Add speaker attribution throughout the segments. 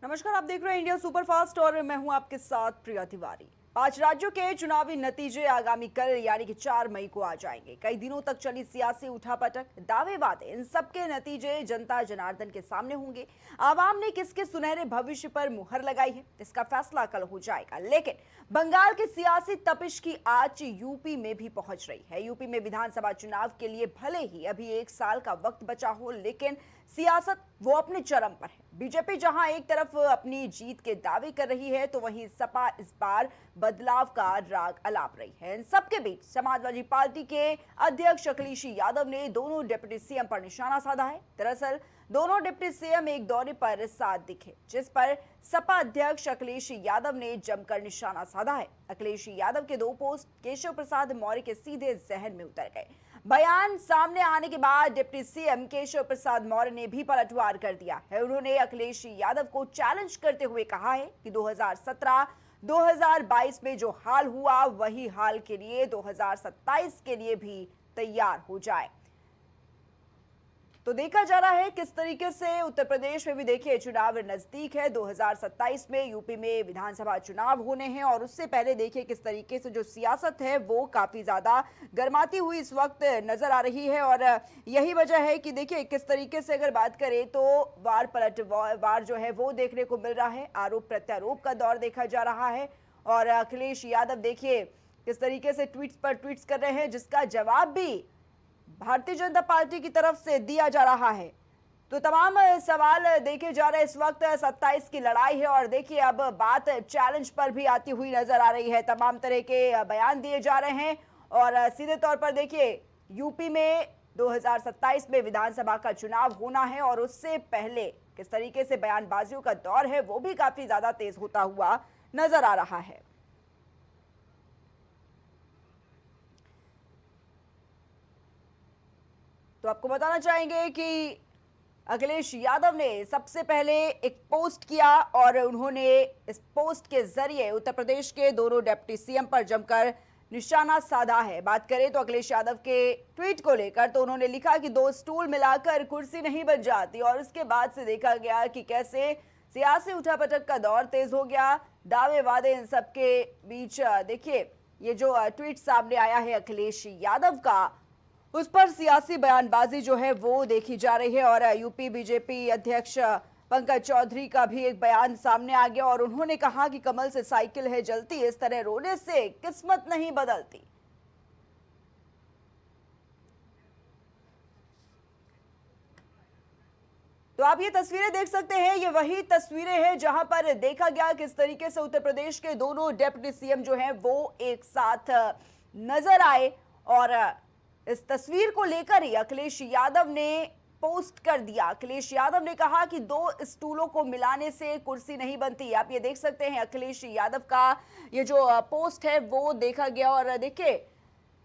Speaker 1: नमस्कार, आप देख रहे हैं इंडिया सुपरफास्ट और मैं हूं आपके साथ प्रिया तिवारी। 5 राज्यों के चुनावी नतीजे आगामी कल यानी कि 4 मई को आ जाएंगे। कई दिनों तक चली सियासी उठापटक, दावे वादे, इन सबके नतीजे जनता जनार्दन के सामने होंगे। आवाम ने किसके सुनहरे भविष्य पर मुहर लगाई है, इसका फैसला कल हो जाएगा। लेकिन बंगाल की सियासी तपिश की आंच यूपी में भी पहुंच रही है। यूपी में विधानसभा चुनाव के लिए भले ही अभी 1 साल का वक्त बचा हो, लेकिन सियासत वो अपने चरम पर है। बीजेपी जहां एक तरफ अपनी जीत के दावे कर रही है, तो वहीं सपा इस बार बदलाव का राग अलाप रही है। इन सबके बीच समाजवादी पार्टी के अध्यक्ष अखिलेश यादव ने दोनों डिप्टी सीएम पर निशाना साधा है। दरअसल दोनों डिप्टी सीएम एक दौरे पर साथ दिखे, जिस पर सपा अध्यक्ष अखिलेश यादव ने जमकर निशाना साधा है। अखिलेश यादव के 2 पोस्ट केशव प्रसाद मौर्य के सीधे जहन में उतर गए। बयान सामने आने के बाद डिप्टी सीएम केशव प्रसाद मौर्य ने भी पलटवार कर दिया है। उन्होंने अखिलेश यादव को चैलेंज करते हुए कहा है कि 2017-2022 में जो हाल हुआ, वही हाल के लिए 2027 के लिए भी तैयार हो जाए। तो देखा जा रहा है किस तरीके से उत्तर प्रदेश में भी देखिए चुनाव नजदीक है। 2027 में यूपी में विधानसभा चुनाव होने हैं और उससे पहले देखिए किस तरीके से जो सियासत है वो काफी ज्यादा गर्माती हुई इस वक्त नजर आ रही है। और यही वजह है कि देखिए किस तरीके से अगर बात करें तो वार पलटवार जो है वो देखने को मिल रहा है। आरोप प्रत्यारोप का दौर देखा जा रहा है और अखिलेश यादव देखिए किस तरीके से ट्वीट्स पर ट्वीट्स कर रहे हैं, जिसका जवाब भी भारतीय जनता पार्टी की तरफ से दिया जा रहा है। तो तमाम सवाल देखे जा रहे हैं। इस वक्त 27 की लड़ाई है और देखिए अब बात चैलेंज पर भी आती हुई नजर आ रही है। तमाम तरह के बयान दिए जा रहे हैं और सीधे तौर पर देखिए यूपी में 2027 में विधानसभा का चुनाव होना है और उससे पहले किस तरीके से बयानबाजियों का दौर है वो भी काफी ज्यादा तेज होता हुआ नजर आ रहा है। तो आपको बताना चाहेंगे कि अखिलेश यादव ने सबसे पहले एक पोस्ट किया और उन्होंने इस पोस्ट के जरिए उत्तर प्रदेश के दोनों डिप्टी सीएम पर जमकर निशाना साधा है। बात करें तो अखिलेश यादव के ट्वीट को लेकर तो उन्होंने लिखा कि 2 स्टूल मिलाकर कुर्सी नहीं बन जाती और उसके बाद से देखा गया कि कैसे सियासी उठापटक का दौर तेज हो गया। दावे वादे इन सबके बीच देखिए ये जो ट्वीट सामने आया है अखिलेश यादव का, उस पर सियासी बयानबाजी जो है वो देखी जा रही है। और यूपी बीजेपी अध्यक्ष पंकज चौधरी का भी एक बयान सामने आ गया और उन्होंने कहा कि कमल से साइकिल है जलती, इस तरह रोने से किस्मत नहीं बदलती। तो आप ये तस्वीरें देख सकते हैं, ये वही तस्वीरें हैं जहां पर देखा गया किस तरीके से उत्तर प्रदेश के दोनों डिप्टी सीएम जो हैं वो एक साथ नजर आए। और इस तस्वीर को लेकर ही अखिलेश यादव ने पोस्ट कर दिया। अखिलेश यादव ने कहा कि 2 स्टूलों को मिलाने से कुर्सी नहीं बनती। आप ये देख सकते हैं अखिलेश यादव का ये जो पोस्ट है वो देखा गया और देखिए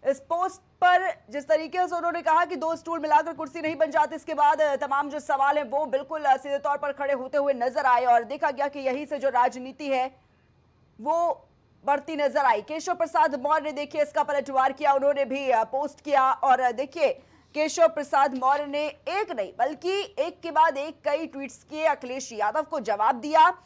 Speaker 1: इस पोस्ट पर जिस तरीके से उन्होंने कहा कि 2 स्टूल मिलाकर कुर्सी नहीं बन जाती, इसके बाद तमाम जो सवाल हैं वो बिल्कुल सीधे तौर पर खड़े होते हुए नजर आए और देखा गया कि यही से जो राजनीति है वो बढ़ती नजर आई। केशव प्रसाद मौर्य ने देखिए इसका पलटवार किया, उन्होंने भी पोस्ट किया और देखिए केशव प्रसाद मौर्य ने एक नहीं बल्कि एक के बाद एक कई ट्वीट्स किए, अखिलेश यादव को जवाब दिया।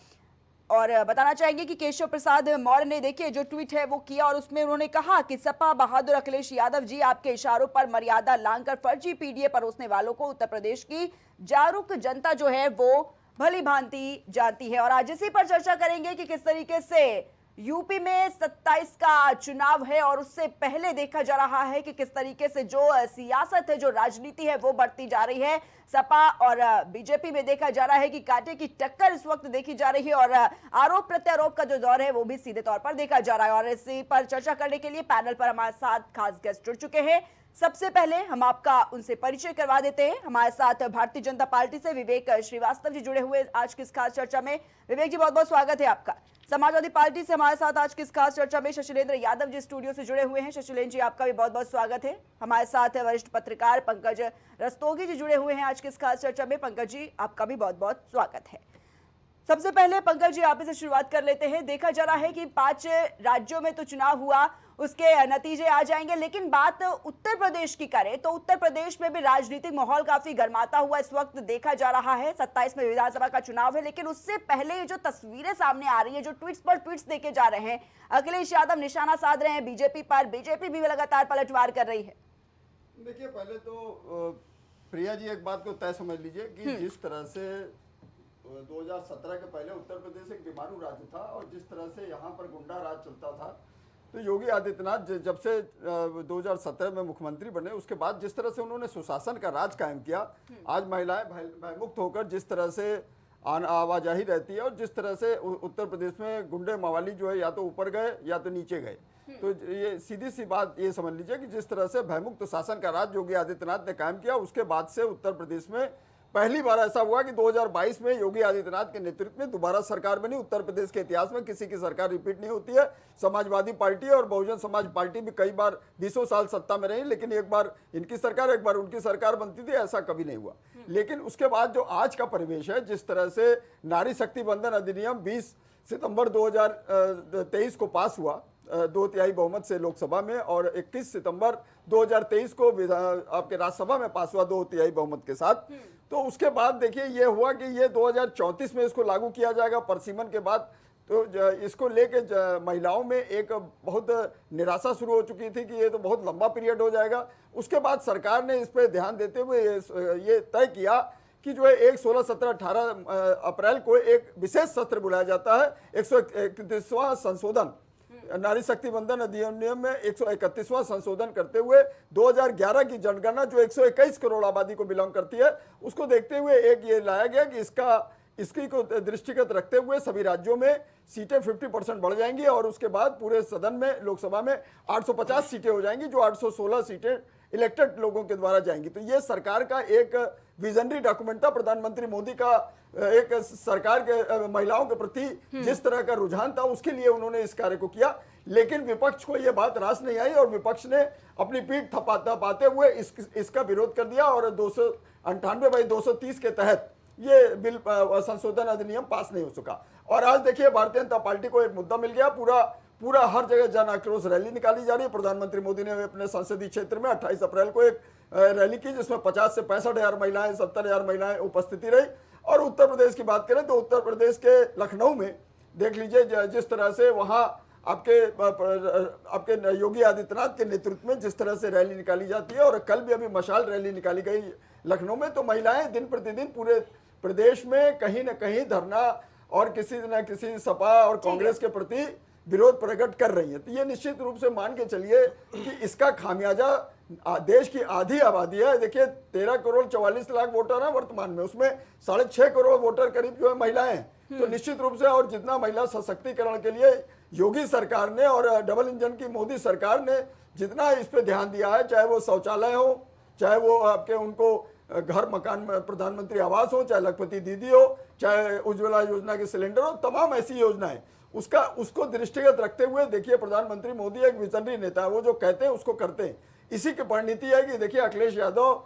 Speaker 1: और बताना चाहेंगे कि केशव प्रसाद मौर्य ने देखिए जो ट्वीट है वो किया और उसमें उन्होंने कहा कि सपा बहादुर अखिलेश यादव जी, आपके इशारों पर मर्यादा लांघकर फर्जी पीडीए परोसने वालों को उत्तर प्रदेश की जागरूक जनता जो है वो भली भांति जानती है। और आज इसी पर चर्चा करेंगे कि किस तरीके से यूपी में 27 का चुनाव है और उससे पहले देखा जा रहा है कि किस तरीके से जो सियासत है, जो राजनीति है वो बढ़ती जा रही है। सपा और बीजेपी में देखा जा रहा है कि कांटे की टक्कर इस वक्त देखी जा रही है और आरोप प्रत्यारोप का जो दौर है वो भी सीधे तौर पर देखा जा रहा है। और इसी पर चर्चा करने के लिए पैनल पर हमारे साथ खास गेस्ट जुड़ चुके हैं। सबसे पहले हम आपका उनसे परिचय करवा देते हैं। हमारे साथ भारतीय जनता पार्टी से विवेक श्रीवास्तव जी जुड़े हुए आज की इस खास चर्चा में। विवेक जी, बहुत बहुत स्वागत है आपका। समाजवादी पार्टी से हमारे साथ आज की इस खास चर्चा में शशिलेंद्र यादव जी स्टूडियो से जुड़े हुए हैं। शशिलेंद्र जी, आपका भी बहुत बहुत स्वागत है। हमारे साथ वरिष्ठ पत्रकार पंकज रस्तोगी जी जुड़े हुए हैं आज की इस खास चर्चा में। पंकज जी, आपका भी बहुत बहुत स्वागत है। सबसे पहले पंकज जी, आप ही से शुरुआत कर लेते हैं। देखा जा रहा है कि 5 राज्यों में तो चुनाव हुआ उसके नतीजे आ जाएंगे। लेकिन बात उत्तर प्रदेश की करें तो उत्तर प्रदेश में भी राजनीतिक माहौल काफी गर्माता हुआ इस वक्त देखा जा रहा है। 27 में विधानसभा का चुनाव है, लेकिन उससे पहले जो तस्वीरें सामने आ रही है, जो ट्वीट्स पर ट्वीट्स देखे जा रहे हैं, अखिलेश यादव निशाना साध रहे हैं बीजेपी पर। बीजेपी भी लगातार पलटवार कर रही है।
Speaker 2: देखिए, पहले तो प्रिया जी एक बात को तय समझ लीजिए कि जिस तरह से 2017 के पहले उत्तर प्रदेश एक बीमारू राज्य था और जिस तरह से यहाँ पर गुंडा राज चलता था, तो योगी आदित्यनाथ जब से 2017 में मुख्यमंत्री बने उसके बाद जिस तरह से उन्होंने सुशासन का राज कायम किया, आज महिलाएं भयमुक्त होकर जिस तरह से आवाजाही रहती है और जिस तरह से उत्तर प्रदेश में गुंडे मवाली जो है या तो ऊपर गए या तो नीचे गए, तो ये सीधी सी बात ये समझ लीजिए कि जिस तरह से भयमुक्त शासन का राज योगी आदित्यनाथ ने कायम किया, उसके बाद से उत्तर प्रदेश में पहली बार ऐसा हुआ कि 2022 में योगी आदित्यनाथ के नेतृत्व में दोबारा सरकार बनी। उत्तर प्रदेश के इतिहास में किसी की सरकार रिपीट नहीं होती है। समाजवादी पार्टी और बहुजन समाज पार्टी भी कई बार 20 साल सत्ता में रही, लेकिन एक बार इनकी सरकार एक बार उनकी सरकार बनती थी, ऐसा कभी नहीं हुआ। लेकिन उसके बाद जो आज का परिवेश है, जिस तरह से नारी शक्ति बंधन अधिनियम 20 सितंबर 2023 को पास हुआ 2/3 बहुमत से लोकसभा में और 21 सितंबर 2023 को आपके राज्यसभा में पास हुआ 2/3 बहुमत के साथ। तो उसके बाद देखिए ये हुआ कि ये 2034 में इसको लागू किया जाएगा परसीमन के बाद। तो इसको लेके महिलाओं में एक बहुत निराशा शुरू हो चुकी थी कि ये तो बहुत लंबा पीरियड हो जाएगा। उसके बाद सरकार ने इस पर ध्यान देते हुए ये तय किया कि जो है 1, 16, 17, 18 अप्रैल को एक विशेष सत्र बुलाया जाता है। 131वां संशोधन नारी शक्ति बंधन अधिनियम में 131वां संशोधन करते हुए 2011 की जनगणना जो 121 करोड़ आबादी को बिलोंग करती है, उसको देखते हुए एक ये लाया गया कि इसकी को दृष्टिगत रखते हुए सभी राज्यों में सीटें 50% बढ़ जाएंगी और उसके बाद पूरे सदन में लोकसभा में 850 सीटें हो जाएंगी, जो 816 सीटें इलेक्टेड लोगों के द्वारा जाएंगी। तो ये सरकार का एक विजनरी डॉक्यूमेंट था। प्रधानमंत्री मोदी का एक सरकार के महिलाओं के प्रति जिस तरह का रुझान था, उसके लिए उन्होंने इस कार्य को किया। लेकिन विपक्ष को यह बात रास नहीं आई और विपक्ष ने अपनी पीठ थपथपाते हुए इसका विरोध कर दिया और 298/230 के तहत ये बिल संशोधन अधिनियम पास नहीं हो सका। और आज देखिए भारतीय जनता पार्टी को एक मुद्दा मिल गया, पूरा हर जगह जन आक्रोश रैली निकाली जा रही है। प्रधानमंत्री मोदी ने अपने संसदीय क्षेत्र में 28 अप्रैल को एक रैली की, जिसमें 50 से 65,000 महिलाएं, 70,000 महिलाएं उपस्थिति रही। और उत्तर प्रदेश की बात करें तो उत्तर प्रदेश के लखनऊ में देख लीजिए जिस तरह से वहाँ आपके योगी आदित्यनाथ के नेतृत्व में जिस तरह से रैली निकाली जाती है, और कल भी अभी मशाल रैली निकाली गई लखनऊ में। तो महिलाएं दिन प्रतिदिन पूरे प्रदेश में कहीं न कहीं धरना और किसी न किसी सपा और कांग्रेस के प्रति विरोध प्रकट कर रही है। तो ये निश्चित रूप से मान के चलिए कि इसका खामियाजा देश की आधी आबादी है। देखिए 13 करोड़ 44 लाख वोटर हैं वर्तमान में, उसमें 6.5 करोड़ वोटर करीब जो है महिलाएं हैं। तो निश्चित रूप से और जितना महिला सशक्तिकरण के लिए योगी सरकार ने और डबल इंजन की मोदी सरकार ने जितना इस पे ध्यान दिया है, चाहे वो शौचालय हो, चाहे वो आपके उनको घर मकान में प्रधानमंत्री आवास हो, चाहे लखपति दीदी हो, चाहे उज्ज्वला योजना के सिलेंडर हो, तमाम ऐसी योजनाएं उसको दृष्टिगत रखते हुए देखिए प्रधानमंत्री मोदी एक विजनरी नेता है। वो जो कहते हैं उसको करते हैं। इसी की परिणति है कि देखिए अखिलेश यादव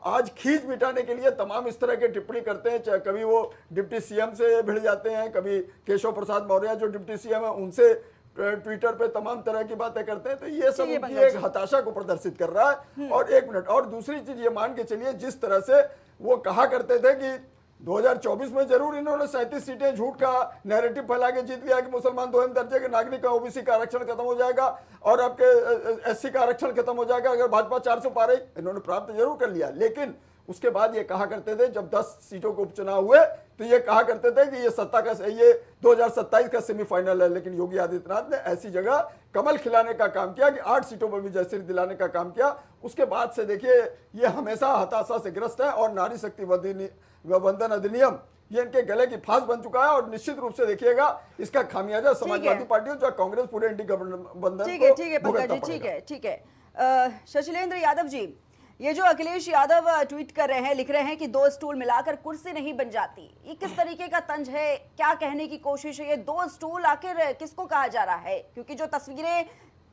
Speaker 2: आज खींच मिटाने के लिए तमाम इस तरह के टिप्पणी करते हैं। चाहे कभी वो डिप्टी सीएम से भिड़ जाते हैं, कभी केशव प्रसाद मौर्य जो डिप्टी सीएम है उनसे ट्विटर पे तमाम तरह की बातें करते हैं। तो ये सब उनकी एक हताशा को प्रदर्शित कर रहा है। और एक मिनट और दूसरी चीज ये मान के चलिए, जिस तरह से वो कहा करते थे कि 2024 में जरूर इन्होंने 37 सीटें झूठ का नैरेटिव फैला के जीत लिया कि मुसलमान दोहम दर्जे के नागरिक का ओबीसी का आरक्षण खत्म हो जाएगा और आपके एससी का आरक्षण खत्म हो जाएगा अगर भाजपा 400 पा रही। इन्होंने प्राप्त जरूर कर लिया, लेकिन उसके बाद ये कहा करते थे जब 10 सीटों के उपचुनाव हुए तो ये कहा करते थे कि ये 2027 का सेमीफाइनल है। लेकिन योगी आदित्यनाथ ने ऐसी जगह कमल खिलाने का काम किया कि 8 सीटों पर विजय श्री दिलाने का काम किया। उसके बाद से देखिए ये हमेशा हताशा से ग्रस्त है और नारी शक्ति बंधन अधिनियम ये इनके गले की फांस बन चुका है। और निश्चित रूप से देखिएगा इसका खामियाजा समाजवादी पार्टियों जो कांग्रेस पूरे इंडी गठबंधन
Speaker 1: ठीक है। शशिलेंद्र यादव जी, ये जो अखिलेश यादव ट्वीट कर रहे हैं, लिख रहे हैं कि 2 स्टूल मिलाकर कुर्सी नहीं बन जाती, ये किस तरीके का तंज है? क्या कहने की कोशिश है? ये 2 स्टूल आखिर किसको कहा जा रहा है? क्योंकि जो तस्वीरें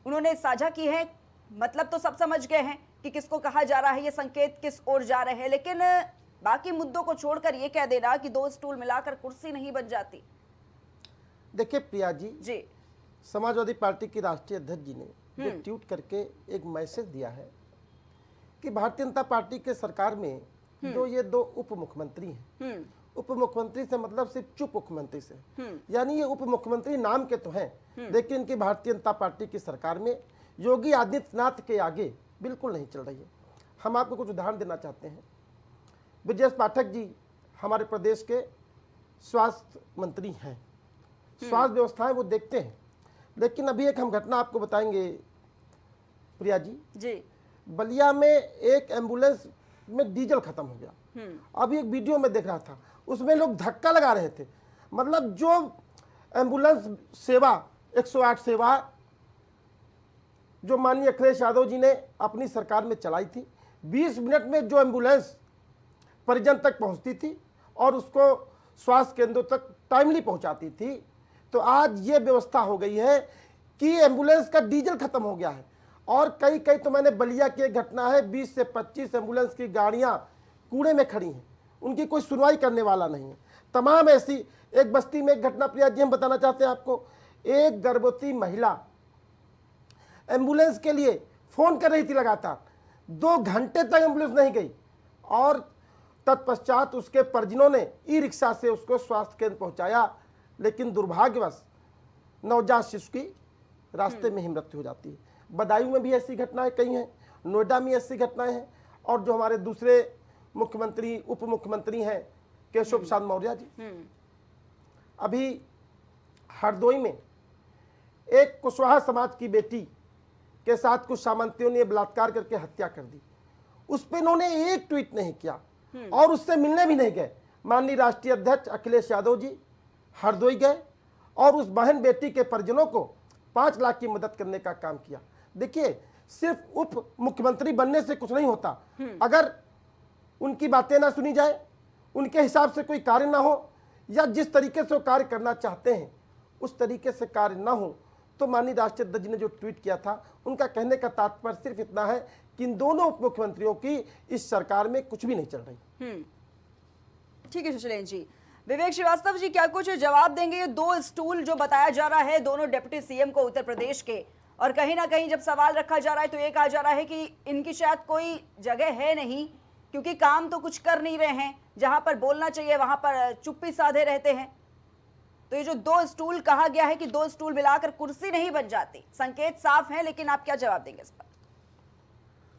Speaker 1: उन्होंने साझा की हैं, मतलब तो सब समझ गए हैं कि किसको कहा जा रहा है, ये संकेत किस ओर जा रहे हैं, लेकिन बाकी मुद्दों को छोड़कर ये कह देना कि 2 स्टूल मिलाकर कुर्सी नहीं बन जाती।
Speaker 3: देखिए प्रिया जी, समाजवादी पार्टी की राष्ट्रीय अध्यक्ष जी ने जो ट्वीट करके एक मैसेज दिया है कि भारतीय जनता पार्टी के सरकार में जो ये दो उप मुख्यमंत्री हैं, उप मुख्यमंत्री से मतलब सिर्फ चुप मुख्यमंत्री से, यानी ये उप मुख्यमंत्री नाम के तो हैं, लेकिन इनकी भारतीय जनता पार्टी की सरकार में योगी आदित्यनाथ के आगे बिल्कुल नहीं चल रही है। हम आपको कुछ उदाहरण देना चाहते हैं। ब्रजेश पाठक जी हमारे प्रदेश के स्वास्थ्य मंत्री हैं, स्वास्थ्य व्यवस्थाएं वो देखते हैं, लेकिन अभी एक हम घटना आपको बताएंगे प्रिया जी। बलिया में एक एम्बुलेंस में डीजल खत्म हो गया। अभी एक वीडियो में देख रहा था, उसमें लोग धक्का लगा रहे थे। मतलब जो एम्बुलेंस सेवा 108 सेवा जो माननीय अखिलेश यादव जी ने अपनी सरकार में चलाई थी, 20 मिनट में जो एम्बुलेंस परिजन तक पहुंचती थी और उसको स्वास्थ्य केंद्रों तक टाइमली पहुंचाती थी, तो आज ये व्यवस्था हो गई है कि एम्बुलेंस का डीजल खत्म हो गया है। और कई तो मैंने बलिया की एक घटना है, 20 से 25 एम्बुलेंस की गाड़ियां कूड़े में खड़ी हैं, उनकी कोई सुनवाई करने वाला नहीं है। तमाम ऐसी एक बस्ती में एक घटना प्रिया जी हम बताना चाहते हैं आपको। एक गर्भवती महिला एम्बुलेंस के लिए फोन कर रही थी लगातार, 2 घंटे तक एम्बुलेंस नहीं गई और तत्पश्चात उसके परिजनों ने ई रिक्शा से उसको स्वास्थ्य केंद्र पहुंचाया, लेकिन दुर्भाग्यवश नवजात शिशु की रास्ते में ही मृत्यु हो जाती है। बदायूं में भी ऐसी घटनाएं कई हैं, नोएडा में ऐसी घटनाएं हैं, और जो हमारे दूसरे मुख्यमंत्री उप मुख्यमंत्री हैं केशव प्रसाद मौर्य जी, अभी हरदोई में एक कुशवाहा समाज की बेटी के साथ कुछ सामंतियों ने बलात्कार करके हत्या कर दी। उस पर इन्होंने एक ट्वीट नहीं किया और उससे मिलने भी नहीं गए। माननीय राष्ट्रीय अध्यक्ष अखिलेश यादव जी हरदोई गए और उस बहन बेटी के परिजनों को 5 लाख की मदद करने का काम किया। देखिए, सिर्फ उप मुख्यमंत्री बनने से कुछ नहीं होता। अगर उनकी बातें ना सुनी जाए, उनके हिसाब से कोई कार्य ना हो, या जिस तरीके से वो कार्य करना चाहते हैं उस तरीके से कार्य ना हो, तो माननीय राष्ट्रीय अध्यक्ष जी ने जो ट्वीट किया था, उनका कहने का तात्पर्य सिर्फ इतना है कि इन दोनों उप मुख्यमंत्रियों की इस सरकार में कुछ भी नहीं चल रही।
Speaker 1: ठीक है शशिलेन जी। विवेक श्रीवास्तव जी क्या कुछ जवाब देंगे? ये 2 स्टूल जो बताया जा रहा है दोनों डिप्टी सीएम को उत्तर प्रदेश के, और कहीं ना कहीं जब सवाल रखा जा रहा है तो ये कहा जा रहा है कि इनकी शायद कोई जगह है नहीं, क्योंकि काम तो कुछ कर नहीं रहे हैं, जहां पर बोलना चाहिए वहां पर चुप्पी साधे रहते हैं। तो ये जो 2 स्टूल कहा गया है कि 2 स्टूल मिलाकर कुर्सी नहीं बन जाती, संकेत साफ है, लेकिन आप क्या जवाब देंगे इस पर?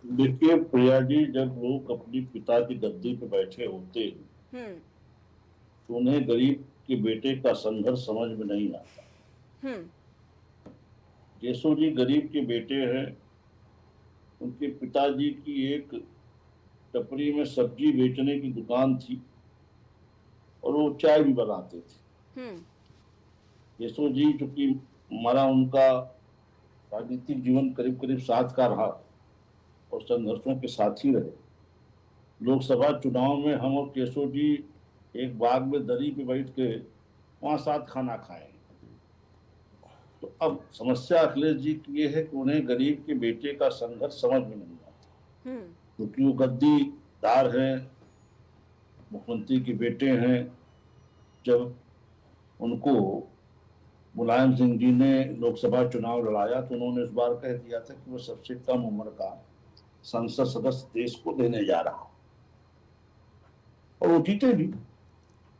Speaker 4: देखिए प्रिया जी, जब लोग अपनी पिता की गद्दी पे बैठे होते हैं तो उन्हें गरीब के बेटे का संघर्ष समझ में नहीं आता। केशव जी गरीब के बेटे हैं। उनके पिताजी की एक टपरी में सब्जी बेचने की दुकान थी और वो चाय भी बनाते थे। केशव जी चूंकि हमारा उनका राजनीतिक जीवन करीब करीब साथ का रहा और संघर्षों के साथ ही रहे। लोकसभा चुनाव में हम और केशव जी एक बाग में दरी पे बैठ के वहां साथ खाना खाए। तो अब समस्या अखिलेश जी की ये है कि उन्हें गरीब के बेटे का संघर्ष समझ में नहीं आता, क्योंकि वो गद्दीदार हैं, मुख्यमंत्री के बेटे हैं। जब उनको मुलायम सिंह जी ने लोकसभा चुनाव लड़ाया तो उन्होंने इस बार कह दिया था कि वो सबसे कम उम्र का संसद सदस्य देश को देने जा रहा, और वो जीते भी।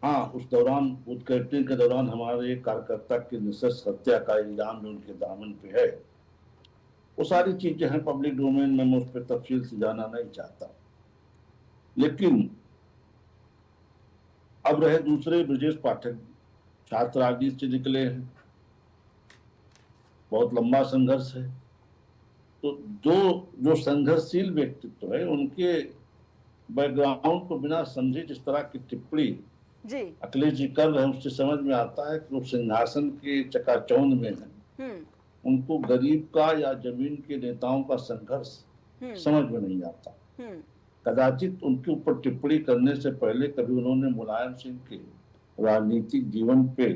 Speaker 4: हाँ, उस दौरान उद्घाटन के दौरान हमारे एक कार्यकर्ता की नृशंस हत्या का इल्जाम जो उनके दामन पे है, वो सारी चीजें हैं पब्लिक डोमेन में, मैं उस पर तफसील से जाना नहीं चाहता। लेकिन अब रहे दूसरे ब्रजेश पाठक, छात्र राजनीति से निकले हैं, बहुत लंबा संघर्ष है। तो जो संघर्षशील व्यक्तित्व है, उनके बैकग्राउंड को बिना समझे जिस तरह की टिप्पणी अखिलेश जी कर रहे हैं, उससे समझ में आता है कि वो सिंहासन के चकाचौंध में है। उनको गरीब का या जमीन के नेताओं का संघर्ष समझ में नहीं आता। कदाचित उनके ऊपर टिप्पणी करने से पहले कभी उन्होंने मुलायम सिंह के राजनीतिक जीवन पे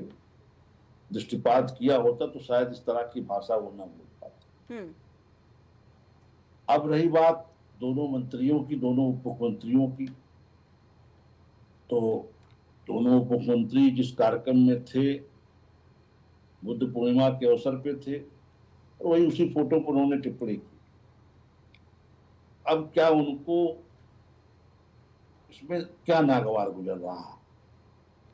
Speaker 4: दृष्टिपात किया होता तो शायद इस तरह की भाषा वो न बोल पाते। अब रही बात दोनों मंत्रियों की, दोनों उप मुख्यमंत्रियों की, तो दोनों उप मुख्यमंत्री जिस कार्यक्रम में थे, बुद्ध पूर्णिमा के अवसर पे थे, और वही उसी फोटो पर उन्होंने टिप्पणी की। अब क्या उनको इसमें क्या नागवार गुजर रहा,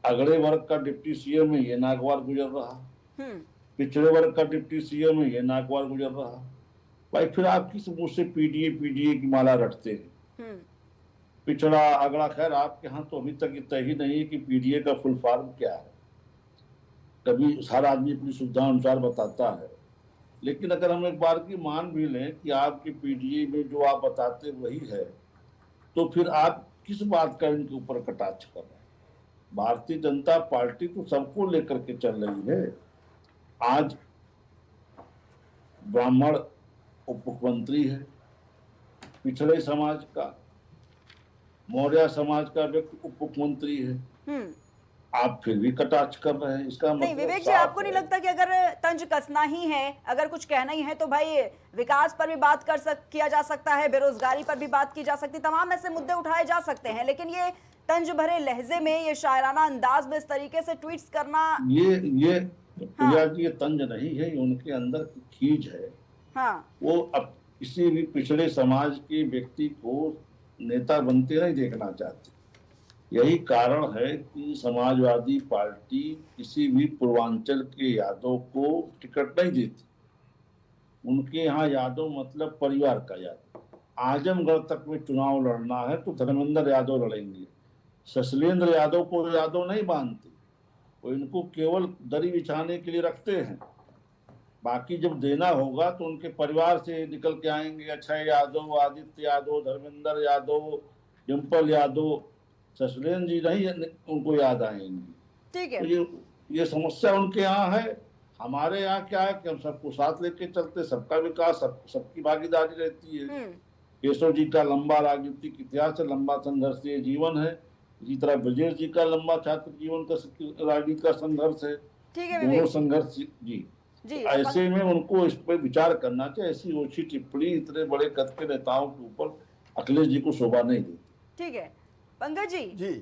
Speaker 4: अगड़े वर्ग का डिप्टी सीएम है ये नागवार गुजर रहा, पिछड़े वर्ग का डिप्टी सीएम है ये नागवार गुजर रहा। भाई फिर आप किस मुंह से पीडीए पीडीए की माला रटते हैं? पिछड़ा अगड़ा, खैर आपके यहाँ तो अभी तक ये तय ही नहीं है कि पीडीए का फुल फॉर्म क्या है। कभी हर आदमी अपनी सुविधा अनुसार बताता है, लेकिन अगर हम एक बार की मान भी लें कि आपके पीडीए में जो आप बताते वही है, तो फिर आप किस बात का इनके ऊपर कटाक्ष कर रहे हैं? भारतीय जनता पार्टी तो सबको लेकर के चल रही है। आज ब्राह्मण उप मुख्यमंत्री है, पिछड़े समाज का, मौर्य समाज का व्यक्ति उप मुख्यमंत्री है, आप फिर भी कटाक्ष कर रहे हैं। इसका
Speaker 1: नहीं
Speaker 4: मतलब
Speaker 1: विवेक जी,
Speaker 4: साफ
Speaker 1: आपको नहीं
Speaker 4: है।
Speaker 1: लगता कि अगर तंज कसना ही है, अगर कुछ कहना ही है, तो भाई विकास पर भी बात किया जा सकता है, बेरोजगारी पर भी बात की जा सकती है, तमाम ऐसे मुद्दे उठाए जा सकते हैं, लेकिन ये तंज भरे लहजे में, ये शायराना अंदाज में इस तरीके से ट्वीट्स करना,
Speaker 4: ये प्रिया जी, ये तंज नहीं है, ये उनके अंदर की खींच है।
Speaker 1: हाँ
Speaker 4: वो अब किसी भी पिछड़े समाज के व्यक्ति को नेता बनते नहीं देखना चाहते। यही कारण है कि समाजवादी पार्टी किसी भी पूर्वांचल के यादव को टिकट नहीं देती। उनके यहाँ यादव मतलब परिवार का यादव। आजमगढ़ तक में चुनाव लड़ना है तो धर्मेंद्र यादव लड़ेंगे, शैलेंद्र यादव को यादव नहीं मानते, वो इनको केवल दरी बिछाने के लिए रखते हैं। बाकी जब देना होगा तो उनके परिवार से निकल के आएंगे, अक्षय यादव, आदित्य यादव, धर्मेंद्र यादव, डिम्पल यादव, शैलेंद्र जी नहीं उनको याद आएंगी।
Speaker 1: ठीक है।
Speaker 4: तो ये समस्या उनके यहाँ है। हमारे यहाँ क्या है कि हम सबको साथ लेके चलते, सबका विकास, सबकी भागीदारी रहती है। केशव जी का लंबा राजनीतिक इतिहास है, लंबा संघर्षीय जीवन है। इसी तरह ब्रजेश जी का लंबा छात्र जीवन का राजनीति का संघर्ष है।
Speaker 1: ठीक है
Speaker 4: दोनों
Speaker 1: विवेक
Speaker 4: संघर्ष जी ऐसे में उनको इस पर विचार करना चाहिए। ऐसी ओछी टिप्पणी इतने बड़े कद के नेताओं के ऊपर अखिलेश जी को शोभा नहीं देती।
Speaker 1: ठीक है। पंकज
Speaker 2: जी,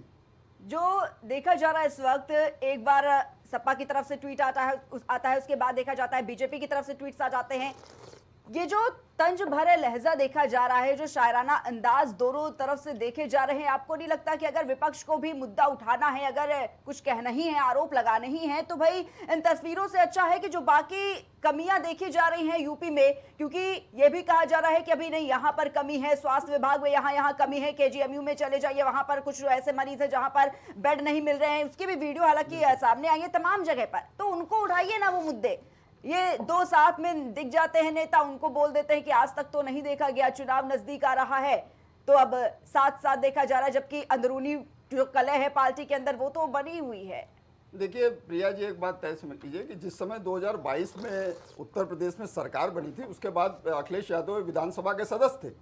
Speaker 1: जो देखा जा रहा है इस वक्त, एक बार सपा की तरफ से ट्वीट आता है, उसके बाद देखा जाता है बीजेपी की तरफ से ट्वीट्स आ जाते हैं। ये जो तंज भरे लहजा देखा जा रहा है, जो शायराना अंदाज दोनों तरफ से देखे जा रहे हैं, आपको नहीं लगता कि अगर विपक्ष को भी मुद्दा उठाना है, अगर कुछ कहना ही है, आरोप लगाने ही है, तो भाई इन तस्वीरों से अच्छा है कि जो बाकी कमियां देखी जा रही हैं यूपी में, क्योंकि ये भी कहा जा रहा है कि अभी नहीं, यहाँ पर कमी है, स्वास्थ्य विभाग में यहाँ कमी है, केजीएमयू में चले जाइए, वहां पर कुछ ऐसे मरीज है जहां पर बेड नहीं मिल रहे हैं, उसकी भी वीडियो हालांकि सामने आई है तमाम जगह पर, तो उनको उठाइए ना वो मुद्दे। ये दो साथ में दिख जाते हैं नेता, उनको बोल देते हैं कि आज तक तो नहीं देखा गया, चुनाव नजदीक आ रहा है, तो अब साथ साथ देखा जा रहा है, जबकि अंदरूनी जो कलह है पार्टी के अंदर वो तो बनी हुई है।
Speaker 2: देखिए प्रिया जी, एक बात तय समझ लीजिए कि जिस समय 2022 में उत्तर प्रदेश में सरकार बनी थी, उसके बाद अखिलेश यादव विधानसभा के सदस्य थे,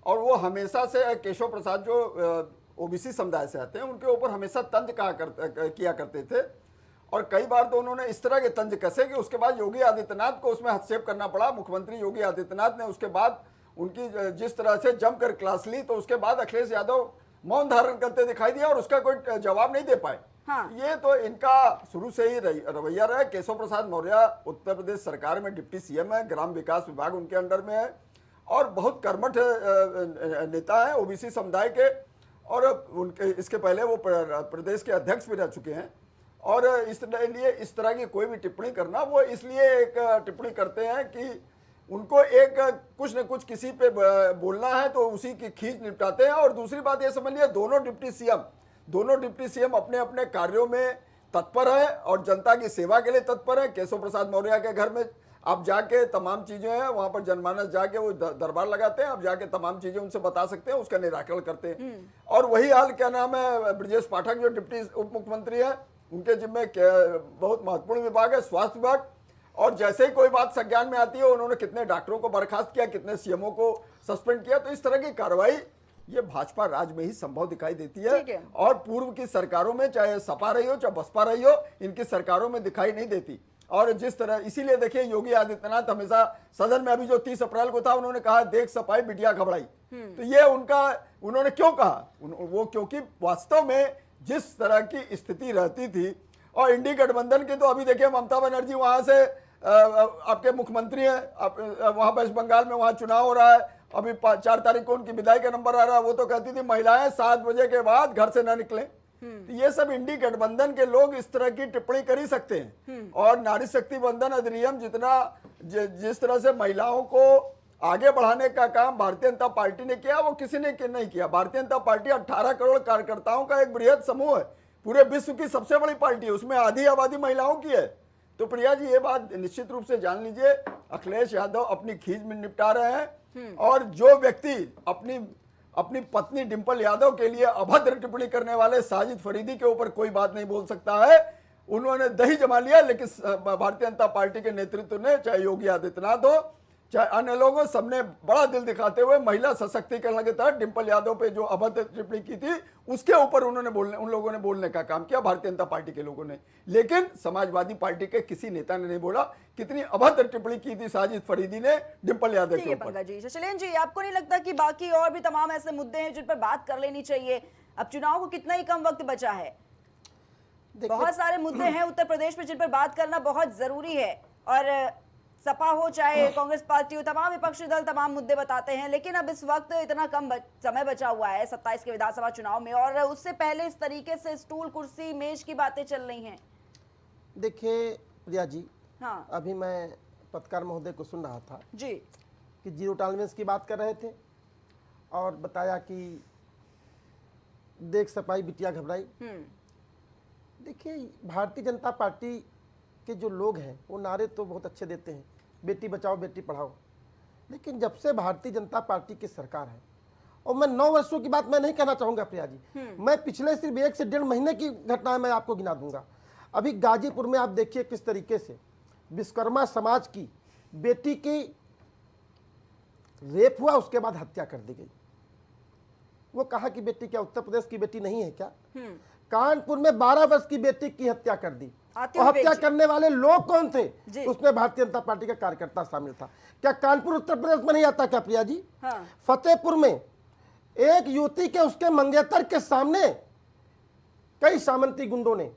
Speaker 2: और वो हमेशा से केशव प्रसाद जो ओबीसी समुदाय से आते हैं उनके ऊपर हमेशा तंज किया करते थे, और कई बार तो उन्होंने इस तरह के तंज कसे कि उसके बाद योगी आदित्यनाथ को उसमें हस्तक्षेप करना पड़ा। मुख्यमंत्री योगी आदित्यनाथ ने उसके बाद उनकी जिस तरह से जमकर क्लास ली, तो उसके बाद अखिलेश यादव मौन धारण करते दिखाई दिया और उसका कोई जवाब नहीं दे पाए।
Speaker 1: हाँ।
Speaker 2: ये तो इनका शुरू से ही रवैया रहा है। केशव प्रसाद मौर्य उत्तर प्रदेश सरकार में डिप्टी सीएम है, ग्राम विकास विभाग उनके अंडर में है, और बहुत कर्मठ नेता है ओबीसी समुदाय के, और उनके इसके पहले वो प्रदेश के अध्यक्ष भी रह चुके हैं। और इसलिए इस तरह की कोई भी टिप्पणी करना, वो इसलिए एक टिप्पणी करते हैं कि उनको एक कुछ न कुछ किसी पे बोलना है तो उसी की खींच निपटाते हैं। और दूसरी बात ये समझ लिया, दोनों डिप्टी सीएम अपने अपने कार्यों में तत्पर हैं और जनता की सेवा के लिए तत्पर हैं। केशव प्रसाद मौर्य के घर में आप जाके तमाम चीजें हैं, वहां पर जनमानस जाके वो दरबार लगाते हैं, आप जाके तमाम चीजें उनसे बता सकते हैं, उसका निराकरण करते हैं। और वही हाल क्या नाम है ब्रजेश पाठक जो डिप्टी उप मुख्यमंत्री है, उनके जिम्मे बहुत महत्वपूर्ण विभाग है स्वास्थ्य विभाग, और जैसे ही कोई बात संज्ञान में आती है उन्होंने कितने डॉक्टरों को बर्खास्त किया, कितने सीएमओ को सस्पेंड किया। तो इस तरह की कार्रवाई ये भाजपा राज में ही संभव दिखाई देती है, और पूर्व की सरकारों में, चाहे सपा रही हो चाहे बसपा रही हो, इनकी सरकारों में दिखाई नहीं देती। और जिस तरह, इसीलिए देखिए योगी आदित्यनाथ हमेशा सदन में, अभी जो 30 अप्रैल को था, उन्होंने कहा देख सपाई बिटिया घबराई। तो ये उन्होंने क्यों कहा, वो क्योंकि वास्तव में जिस तरह की स्थिति रहती थी, और इंडी गठबंधन की तो अभी देखिए ममता बनर्जी वहां से आपके मुख्यमंत्री हैं, आप वहां वेस्ट बंगाल में वहां चुनाव हो रहा है, अभी 4 तारीख को उनकी विदाई का नंबर आ रहा है, वो तो कहती थी महिलाएं 7 बजे के बाद घर से ना निकलें। तो ये सब इंडी गठबंधन के लोग इस तरह की टिप्पणी कर ही सकते हैं। और नारी शक्ति बंधन अधिनियम जिस तरह से महिलाओं को आगे बढ़ाने का काम भारतीय जनता पार्टी ने किया, वो किसी ने नहीं किया। भारतीय जनता पार्टी 18 करोड़ कार्यकर्ताओं का एक बृहद समूह है, पूरे विश्व की सबसे बड़ी पार्टी है, उसमें आधी आबादी महिलाओं की है। तो प्रिया जी ये बात निश्चित रूप से जान लीजिए, अखिलेश यादव अपनी खींच में निपटा रहे हैं, और जो व्यक्ति अपनी पत्नी डिंपल यादव के लिए अभद्र टिप्पणी करने वाले साजिद फरीदी के ऊपर कोई बात नहीं बोल सकता है। उन्होंने दही जमा लिया, लेकिन भारतीय जनता पार्टी के नेतृत्व ने, चाहे योगी आदित्यनाथ हो चाहे अन्य लोगों, सबने बड़ा दिल दिखाते हुए महिला सशक्तिकरण के तहत डिंपल यादव पे जो अभद्र टिप्पणी की थी उसके ऊपर उन लोगों ने बोलने का काम किया, भारतीय जनता पार्टी के लोगों ने। लेकिन समाजवादी पार्टी के किसी नेता ने नहीं बोला। कितनी अभद्र टिप्पणी की थी साजिद फरीदी ने डिंपल यादव के ऊपर।
Speaker 1: जी शशिलेन जी, आपको नहीं लगता कि बाकी और भी तमाम ऐसे मुद्दे हैं जिन पर बात कर लेनी चाहिए? अब चुनाव को कितना ही कम वक्त बचा है, बहुत सारे मुद्दे हैं उत्तर प्रदेश में जिन पर बात करना बहुत जरूरी है। और सपा हो चाहे कांग्रेस पार्टी हो, तमाम विपक्षी दल तमाम मुद्दे बताते हैं, लेकिन अब इस वक्त इतना कम समय बचा हुआ है 27 के विधानसभा चुनाव में, और उससे पहले इस तरीके से स्टूल कुर्सी मेज की बातें चल रही हैं।
Speaker 3: देखिए प्रिया जी,
Speaker 1: हाँ
Speaker 3: अभी मैं पत्रकार महोदय को सुन रहा था
Speaker 1: जी
Speaker 3: कि जीरो टॉलरेंस की बात कर रहे थे और बताया कि देख सपाई बिटिया घबराई। देखिए भारतीय जनता पार्टी के जो लोग हैं वो नारे तो बहुत अच्छे देते हैं, बेटी बचाओ बेटी पढ़ाओ, लेकिन जब से भारतीय जनता पार्टी की सरकार है, और मैं 9 वर्षों की बात मैं नहीं कहना चाहूँगा प्रिया जी, मैं पिछले सिर्फ 1 से 1.5 महीने की घटनाएं मैं आपको गिना दूंगा। अभी गाजीपुर में आप देखिए किस तरीके से विश्वकर्मा समाज की बेटी की रेप हुआ, उसके बाद हत्या कर दी गई। वो कहा कि बेटी क्या उत्तर प्रदेश की बेटी नहीं है क्या? कानपुर में 12 वर्ष की बेटी की हत्या कर दी, और हत्या करने वाले लोग कौन थे? उसमें भारतीय जनता पार्टी का कार्यकर्ता शामिल था। क्या कानपुर उत्तर प्रदेश में नहीं आता क्या प्रिया जी?
Speaker 1: हाँ।
Speaker 3: फतेहपुर में एक युवती के उसके मंगेतर के सामने कई सामंती गुंडों ने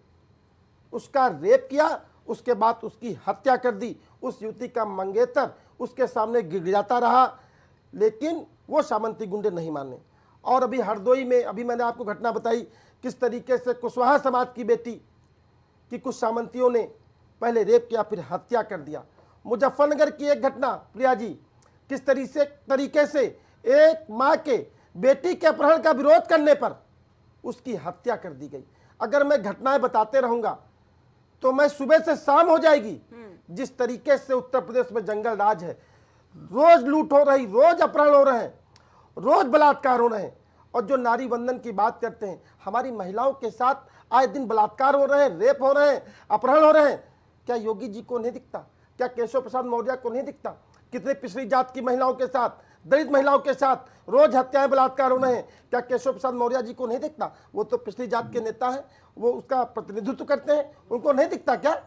Speaker 3: उसका रेप किया, उसके बाद उसकी हत्या कर दी। उस युवती का मंगेतर उसके सामने गिड़गिड़ाता रहा, लेकिन वो सामंती गुंडे नहीं माने। और अभी हरदोई में, अभी मैंने आपको घटना बताई किस तरीके से कुशवाहा समाज की बेटी कि कुछ सामंतियों ने पहले रेप किया फिर हत्या कर दिया। मुजफ्फरनगर की एक घटना प्रिया जी, किस तरीके से एक माँ के बेटी के अपहरण का विरोध करने पर उसकी हत्या कर दी गई। अगर मैं घटनाएं बताते रहूंगा तो मैं सुबह से शाम हो जाएगी। जिस तरीके से उत्तर प्रदेश में जंगल राज है, रोज लूट हो रही, रोज अपहरण हो रहे हैं, रोज बलात्कार हो रहे हैं। और जो नारी वंदन की बात करते हैं, हमारी महिलाओं के साथ आए दिन बलात्कार हो रहे हैं, रेप हो रहे हैं, अपहरण हो रहे हैं। क्या योगी जी को नहीं दिखता? क्या केशव प्रसाद मौर्य को नहीं दिखता? कितने पिछड़ी जात की महिलाओं के साथ, दलित महिलाओं के साथ रोज हत्याएं बलात्कार हो रहे हैं? क्या केशव प्रसाद मौर्य जी को नहीं दिखता? वो तो पिछड़ी जात के नेता हैं, वो उसका प्रतिनिधित्व करते हैं, उनको नहीं दिखता क्या?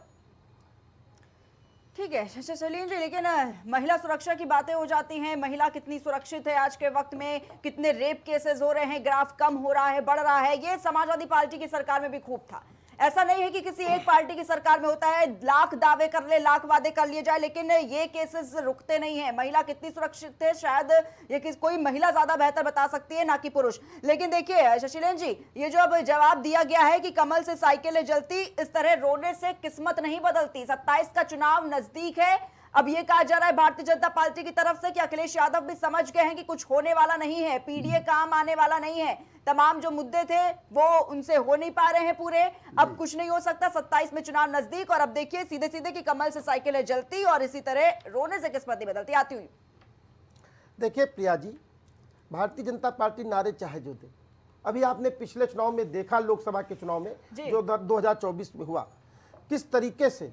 Speaker 1: ठीक है शशिलेन जी, लेकिन महिला सुरक्षा की बातें हो जाती हैं। महिला कितनी सुरक्षित है आज के वक्त में? कितने रेप केसेस हो रहे हैं? ग्राफ कम हो रहा है, बढ़ रहा है? ये समाजवादी पार्टी की सरकार में भी खूब था। ऐसा नहीं है कि किसी एक पार्टी की सरकार में होता है, लाख दावे कर ले, लाख वादे कर लिए जाए, लेकिन ये केसेस रुकते नहीं है। महिला कितनी सुरक्षित है, शायद ये कोई महिला ज्यादा बेहतर बता सकती है, ना कि पुरुष। लेकिन देखिए शशिलेन जी, ये जो अब जवाब दिया गया है कि कमल से साइकिलें जलती, इस तरह रोने से किस्मत नहीं बदलती। 27 का चुनाव नजदीक है। अब ये कहा जा रहा है भारतीय जनता पार्टी की तरफ से कि अखिलेश यादव भी समझ गए हैं कि कुछ होने वाला नहीं है, पीडीए काम आने वाला नहीं है। तमाम जो मुद्दे थे वो उनसे हो नहीं पा रहे हैं पूरे। अब कुछ नहीं हो सकता, 27 में चुनाव नजदीक, और अब देखिए सीधे सीधे कि कमल से साइकिलें जलती और इसी तरह रोने से किस्मत नहीं बदलती। आती हुई
Speaker 3: देखिए प्रिया जी, भारतीय जनता पार्टी नारे चाहे जो दे, अभी आपने पिछले चुनाव में देखा, लोकसभा के चुनाव में जो 2024 में हुआ, किस तरीके से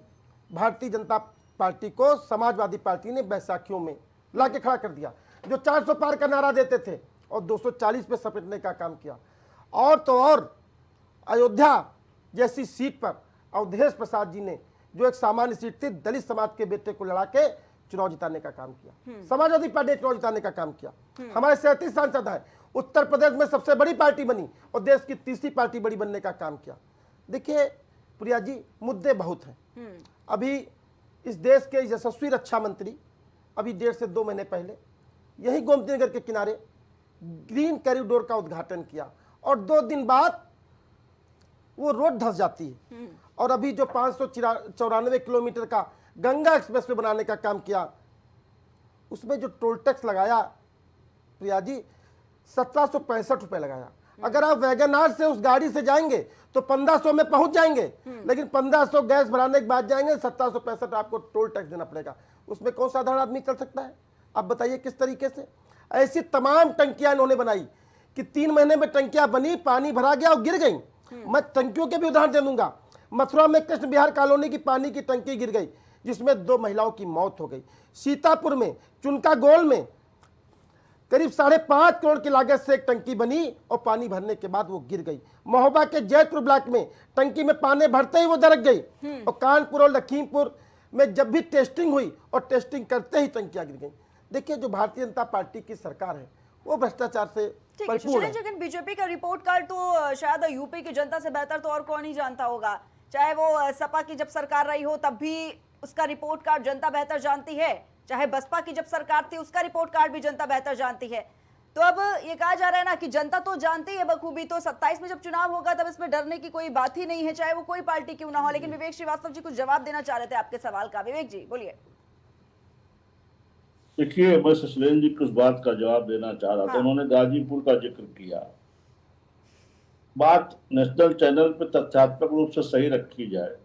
Speaker 3: भारतीय जनता पार्टी को समाजवादी पार्टी ने बैसाखियों में लाके खड़ा कर दिया। जो 400 पार का नारा देते थे और 240 पे समेटने का काम किया। और तो और अयोध्या जैसी सीट पर अवधेश प्रसाद जी ने, जो एक सामान्य सीट थी, दलित समाज के बेटे को लड़ा के चुनाव जिताने का काम किया। समाजवादी पार्टी ने चुनाव जिताने का काम किया। हमारे 37 सांसद है, उत्तर प्रदेश में सबसे बड़ी पार्टी बनी और देश की तीसरी पार्टी बड़ी बनने का काम किया। देखिए प्रिया जी, मुद्दे बहुत हैं। अभी इस देश के यशस्वी रक्षा मंत्री अभी 1.5 से 2 महीने पहले यही गोमती नगर के किनारे ग्रीन कॉरिडोर का उद्घाटन किया और 2 दिन बाद वो रोड धंस जाती है। और अभी जो 594 किलोमीटर का गंगा एक्सप्रेसवे बनाने का काम किया, उसमें जो टोल टैक्स लगाया प्रिया जी 1765 रुपए लगाया। अगर आप वैगनार से उस गाड़ी से जाएंगे तो 1500 में पहुंच जाएंगे, लेकिन 1500 गैस भराने के बाद जाएंगे 1765 आपको टोल टैक्स देना पड़ेगा। उसमें कौन साधारण आदमी चल सकता है? आप बताइए किस तरीके से। ऐसी तमाम टंकियां इन्होंने बनाई कि 3 महीने में टंकियां बनी, पानी भरा गया और गिर गई। मैं टंकियों के भी उदाहरण दे दूंगा। मथुरा में कृष्ण विहार कॉलोनी की पानी की टंकी गिर गई जिसमें 2 महिलाओं की मौत हो गई। सीतापुर में चुनका गोल में करीब 5.5 करोड़ की लागत से एक टंकी बनी और पानी भरने के बाद वो गिर गई। महोबा के जैतपुर ब्लॉक में टंकी में पानी भरते ही वो दरक गई। और कानपुर और लखीमपुर में जब भी टेस्टिंग हुई और टेस्टिंग करते ही टंकियां गिर गई। देखिए, जो भारतीय जनता पार्टी की सरकार है वो भ्रष्टाचार से भरपूर है।
Speaker 1: लेकिन बीजेपी का रिपोर्ट कार्ड तो शायद यूपी की जनता से बेहतर तो और कौन ही जानता होगा। चाहे वो सपा की जब सरकार रही हो तब भी उसका रिपोर्ट कार्ड जनता बेहतर जानती है, चाहे बसपा की जब सरकार थी उसका रिपोर्ट कार्ड भी जनता बेहतर जानती है। तो अब ये कहा जा रहा है ना कि जनता तो जानती है बखूबी, तो 27 में जब चुनाव होगा तब इसमें डरने की कोई बात ही नहीं है, चाहे वो कोई पार्टी क्यों ना हो। लेकिन विवेक श्रीवास्तव जी कुछ जवाब देना चाह रहे थे आपके सवाल का। विवेक जी बोलिए।
Speaker 4: देखिए, मैं ससलेन जी को उस बात का जवाब देना चाह रहा था।
Speaker 1: हाँ।
Speaker 4: उन्होंने गाजीपुर का जिक्र किया। बात नेशनल चैनल पे तथ्यात्मक रूप से सही रखी जाए।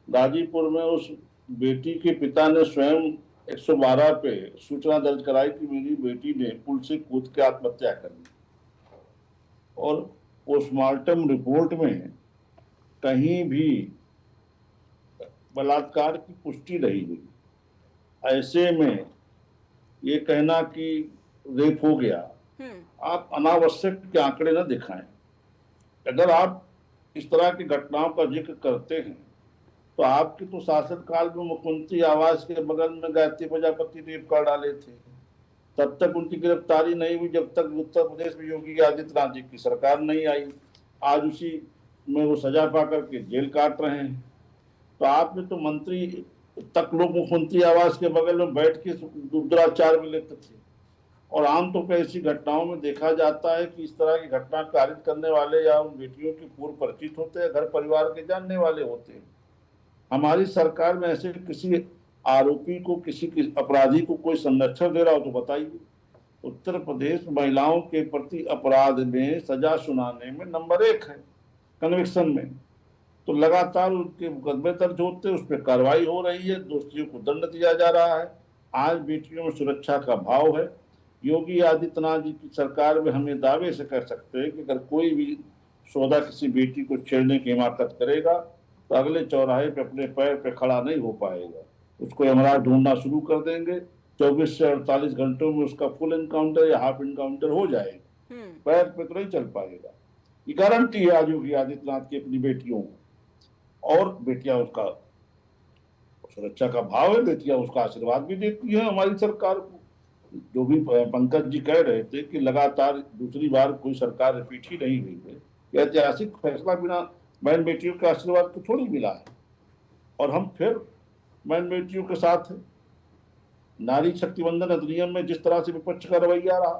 Speaker 4: गाजीपुर में उस बेटी के पिता ने स्वयं 112 पे सूचना दर्ज कराई कि मेरी बेटी ने पुल से कूद के आत्महत्या कर ली, और पोस्टमार्टम रिपोर्ट में कहीं भी बलात्कार की पुष्टि नहीं हुई। ऐसे में ये कहना कि रेप हो गया, आप अनावश्यक के आंकड़े न दिखाएं। अगर आप इस तरह की घटनाओं का जिक्र करते हैं तो आपके तो शासनकाल में मुख्यमंत्री आवास के बगल में गायत्री प्रजापति रेप कर डाले थे। तब तक उनकी गिरफ्तारी नहीं हुई जब तक उत्तर प्रदेश में योगी आदित्यनाथ जी की सरकार नहीं आई। आज उसी में वो सजा पा करके जेल काट रहे हैं। तो आपने तो मंत्री तक लोग मुख्यमंत्री आवास के बगल में बैठ के दुराचार में लेते थे। और आमतौर पर ऐसी घटनाओं में देखा जाता है कि इस तरह की घटना कारित करने वाले या उन बेटियों के पूर्व परिचित होते हैं, घर परिवार के जानने वाले होते हैं। हमारी सरकार में ऐसे किसी आरोपी को, किसी अपराधी को कोई संरक्षण दे रहा हो तो बताइए। उत्तर प्रदेश महिलाओं के प्रति अपराध में सजा सुनाने में नंबर 1 है, कन्विक्शन में। तो लगातार उनके मुकदमे दर्ज होते हैं, उस पर कार्रवाई हो रही है, दोषियों को दंड दिया जा रहा है। आज बेटियों में सुरक्षा का भाव है। योगी आदित्यनाथ जी की सरकार में हमें दावे से कह सकते हैं कि अगर कोई भी सौदा किसी बेटी को छेड़ने की हिमाकत करेगा तो अगले चौराहे पे अपने पैर पे खड़ा नहीं हो पाएगा। उसको यमराज ढूंढना शुरू कर देंगे। 24 से 48 घंटों में उसका फुल एनकाउंटर या हाफ एनकाउंटर हो जाएगा। पैर पे तो नहीं चल पाएगा। ये गारंटी है आज योगी आदित्यनाथ की अपनी बेटियों को। और बेटियां उसका सुरक्षा का भाव है, बेटियां उसका आशीर्वाद भी देती है हमारी सरकार को। जो भी पंकज जी कह रहे थे कि लगातार दूसरी बार कोई सरकार रिपीट ही नहीं हुई है, यह ऐतिहासिक फैसला बिना बहन बेटियों के आशीर्वाद को थोड़ी मिला है। और हम फिर बहन बेटियों के साथ हैं। नारी शक्ति वंदन अधिनियम में जिस तरह से विपक्ष का रवैया रहा,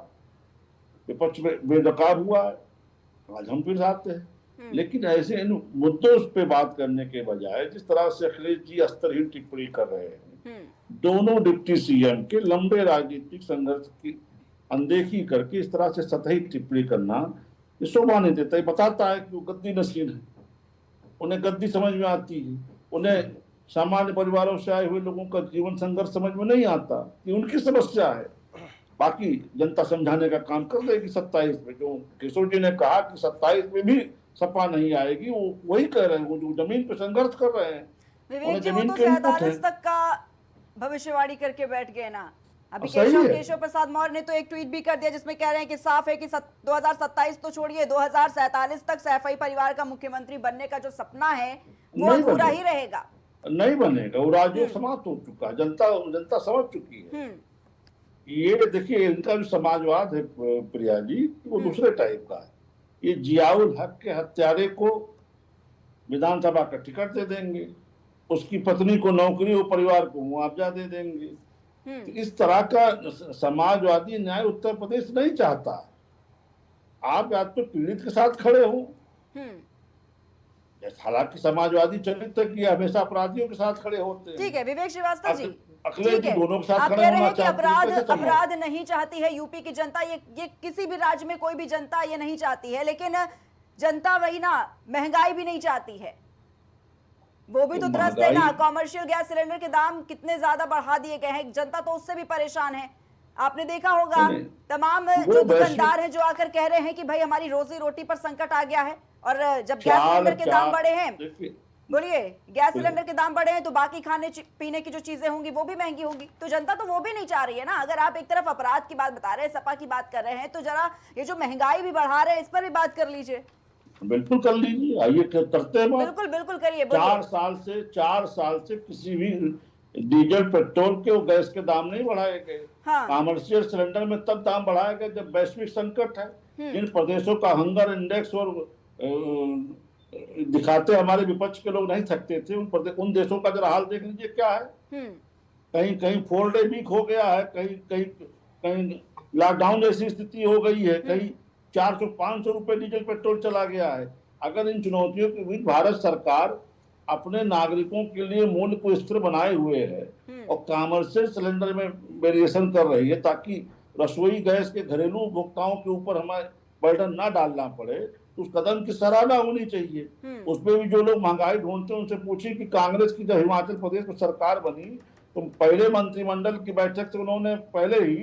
Speaker 4: विपक्ष में बेनकाब हुआ है, आज हम फिर साथ हैं। लेकिन ऐसे इन मुद्दों पे बात करने के बजाय जिस तरह से अखिलेश जी अस्तरहीन टिप्पणी कर रहे हैं, दोनों डिप्टी सीएम के लंबे राजनीतिक संघर्ष की अनदेखी करके इस तरह से सतही टिप्पणी करना ये शोभा नहीं देता। ये बताता है कि वो गद्दी नसीन है, उन्हें गद्दी समझ में आती है, उन्हें सामान्य परिवारों से आए हुए लोगों का जीवन संघर्ष समझ में नहीं आता कि उनकी समस्या है। बाकी जनता समझाने का काम कर देगी 27 में। जो किशोर जी ने कहा कि 27 में भी सपा नहीं आएगी, वो वही कह रहे हैं। वो जो जमीन पे संघर्ष कर रहे हैं,
Speaker 1: विवेक जी वो तो 47 तक का भविष्यवाणी करके बैठ गए ना। अभी केशव प्रसाद मौर्य ने तो एक ट्वीट भी कर दिया जिसमें कह रहे हैं कि साफ है कि 2027 तो छोड़िए, 2047 तक सैफई परिवार का मुख्यमंत्री बनने का जो सपना है वो अधूरा ही रहेगा,
Speaker 4: नहीं बनेगा। वो राजयोग समाप्त हो चुका है, जनता समझ चुकी है। ये देखिए, इनका जो समाजवाद है प्रिया जी, वो दूसरे टाइप का है। ये जियाउल हक के हत्यारे को विधानसभा का टिकट दे देंगे, उसकी पत्नी को नौकरी, वो परिवार को मुआवजा दे देंगे। तो इस तरह का समाजवादी न्याय उत्तर प्रदेश नहीं चाहता। आप या तो पीड़ित के साथ खड़े हो, हालांकि समाजवादी चरित्र की हमेशा अपराधियों के साथ खड़े होते हैं।
Speaker 1: ठीक है विवेक श्रीवास्तव जी,
Speaker 4: अखिलेश
Speaker 1: ठीक
Speaker 4: जी
Speaker 1: है,
Speaker 4: दोनों के साथ
Speaker 1: आप
Speaker 4: खड़े
Speaker 1: कह रहे
Speaker 4: होना
Speaker 1: हैं कि
Speaker 4: चाहते हैं,
Speaker 1: अपराध
Speaker 4: कैसे संभव?
Speaker 1: अपराध नहीं चाहती है यूपी की जनता, ये किसी भी राज्य में कोई भी जनता ये नहीं चाहती है, लेकिन जनता वही ना महंगाई भी नहीं चाहती है, वो भी तो त्रस्त है ना। कॉमर्शियल गैस सिलेंडर के दाम कितने ज्यादा बढ़ा दिए गए हैं, जनता तो उससे भी परेशान है। आपने देखा होगा तमाम जो दुकानदार हैं जो आकर कह रहे हैं कि भाई हमारी रोजी रोटी पर संकट आ गया है, और जब गैस सिलेंडर के दाम बढ़े हैं, बोलिए गैस सिलेंडर के दाम बढ़े हैं तो बाकी खाने पीने की जो चीजें होंगी वो भी महंगी होंगी, तो जनता तो वो भी नहीं चाह रही है ना। अगर आप एक तरफ अपराध की बात बता रहे हैं, सपा की बात कर रहे हैं, तो जरा ये जो महंगाई भी बढ़ा रहे हैं इस पर भी बात कर लीजिए।
Speaker 4: बिल्कुल कर लीजिए, आइए करते हैं बात।
Speaker 1: बिल्कुल बिल्कुल करिए।
Speaker 4: 4 साल से किसी भी डीजल पेट्रोल के और गैस के दाम नहीं बढ़ाए गए।
Speaker 1: हाँ।
Speaker 4: कॉमर्शियल सिलेंडर में तब दाम बढ़ाए गए जब वैश्विक संकट है। इन प्रदेशों का हंगर इंडेक्स और दिखाते हमारे विपक्ष के लोग नहीं थकते थे। उन देशों का जरा हाल देख लीजिए क्या है। कहीं कहीं 4 डे वीक हो गया है, कहीं कहीं कहीं लॉकडाउन जैसी स्थिति हो गई है, कहीं 400-500 रुपए डीजल पेट्रोल चला गया है। अगर इन चुनौतियों के बीच भारत सरकार अपने नागरिकों के लिए मूल्य को स्थिर बनाए हुए है और कॉमर्शियल सिलेंडर में वेरिएशन कर रही है ताकि रसोई गैस के घरेलू उपभोक्ताओं के ऊपर हमें बर्डन ना डालना पड़े, तो उस कदम की सराहना होनी चाहिए। उसमें भी जो लोग महंगाई ढूंढते हैं उनसे पूछिए कि कांग्रेस की जब हिमाचल प्रदेश में सरकार बनी तो पहले मंत्रिमंडल की बैठक से उन्होंने पहले ही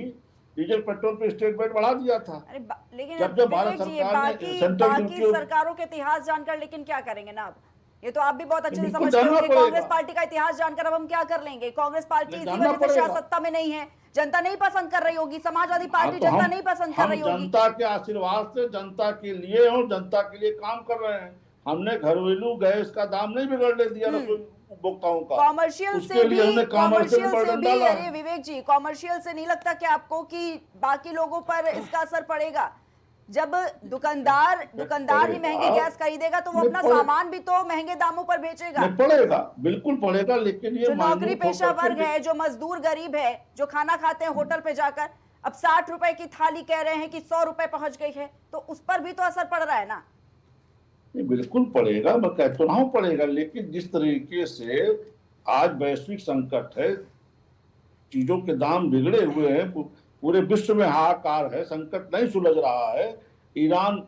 Speaker 4: डीजल पेट्रोल पे स्टेट रेट बढ़ा दिया था।
Speaker 1: लेकिन
Speaker 4: जब भारत सरकार ने
Speaker 1: बाकी सरकारों के इतिहास जानकर लेकिन क्या करेंगे ना, अब ये तो आप भी बहुत अच्छे से समझते होंगे। कांग्रेस पार्टी का इतिहास जानकर अब हम क्या कर लेंगे? कांग्रेस पार्टी इसी वजह से शायद सत्ता में नहीं है, जनता नहीं पसंद कर रही होगी, समाजवादी पार्टी जनता नहीं पसंद कर रही होगी।
Speaker 4: जनता के आशीर्वाद से जनता के लिए और जनता के लिए काम कर रहे हैं। हमने घरेलू गैस का दाम नहीं बिगड़ने दिया उपभोक्ताओं का।
Speaker 1: कॉमर्शियल से भी अरे विवेक जी, कॉमर्शियल से नहीं लगता कि आपको कि बाकी लोगों पर इसका असर पड़ेगा? जब दुकानदार ही महंगी गैस खरीदेगा तो वो अपना सामान भी तो महंगे दामों पर बेचेगा।
Speaker 4: पड़ेगा, बिल्कुल पड़ेगा, लेकिन ये
Speaker 1: जो नौकरी पेशा वर्ग है, जो मजदूर गरीब है, जो खाना खाते हैं होटल पे जाकर, अब 60 रुपए की थाली कह रहे हैं कि 100 रुपए पहुंच गई है, तो उस पर भी तो असर पड़ रहा है ना।
Speaker 4: बिल्कुल पड़ेगा, मैं कहता हूं पड़ेगा, लेकिन जिस तरीके से आज वैश्विक संकट है, चीजों के दाम बिगड़े हुए हैं, पूरे विश्व में हाहाकार है, संकट नहीं सुलझ रहा है। ईरान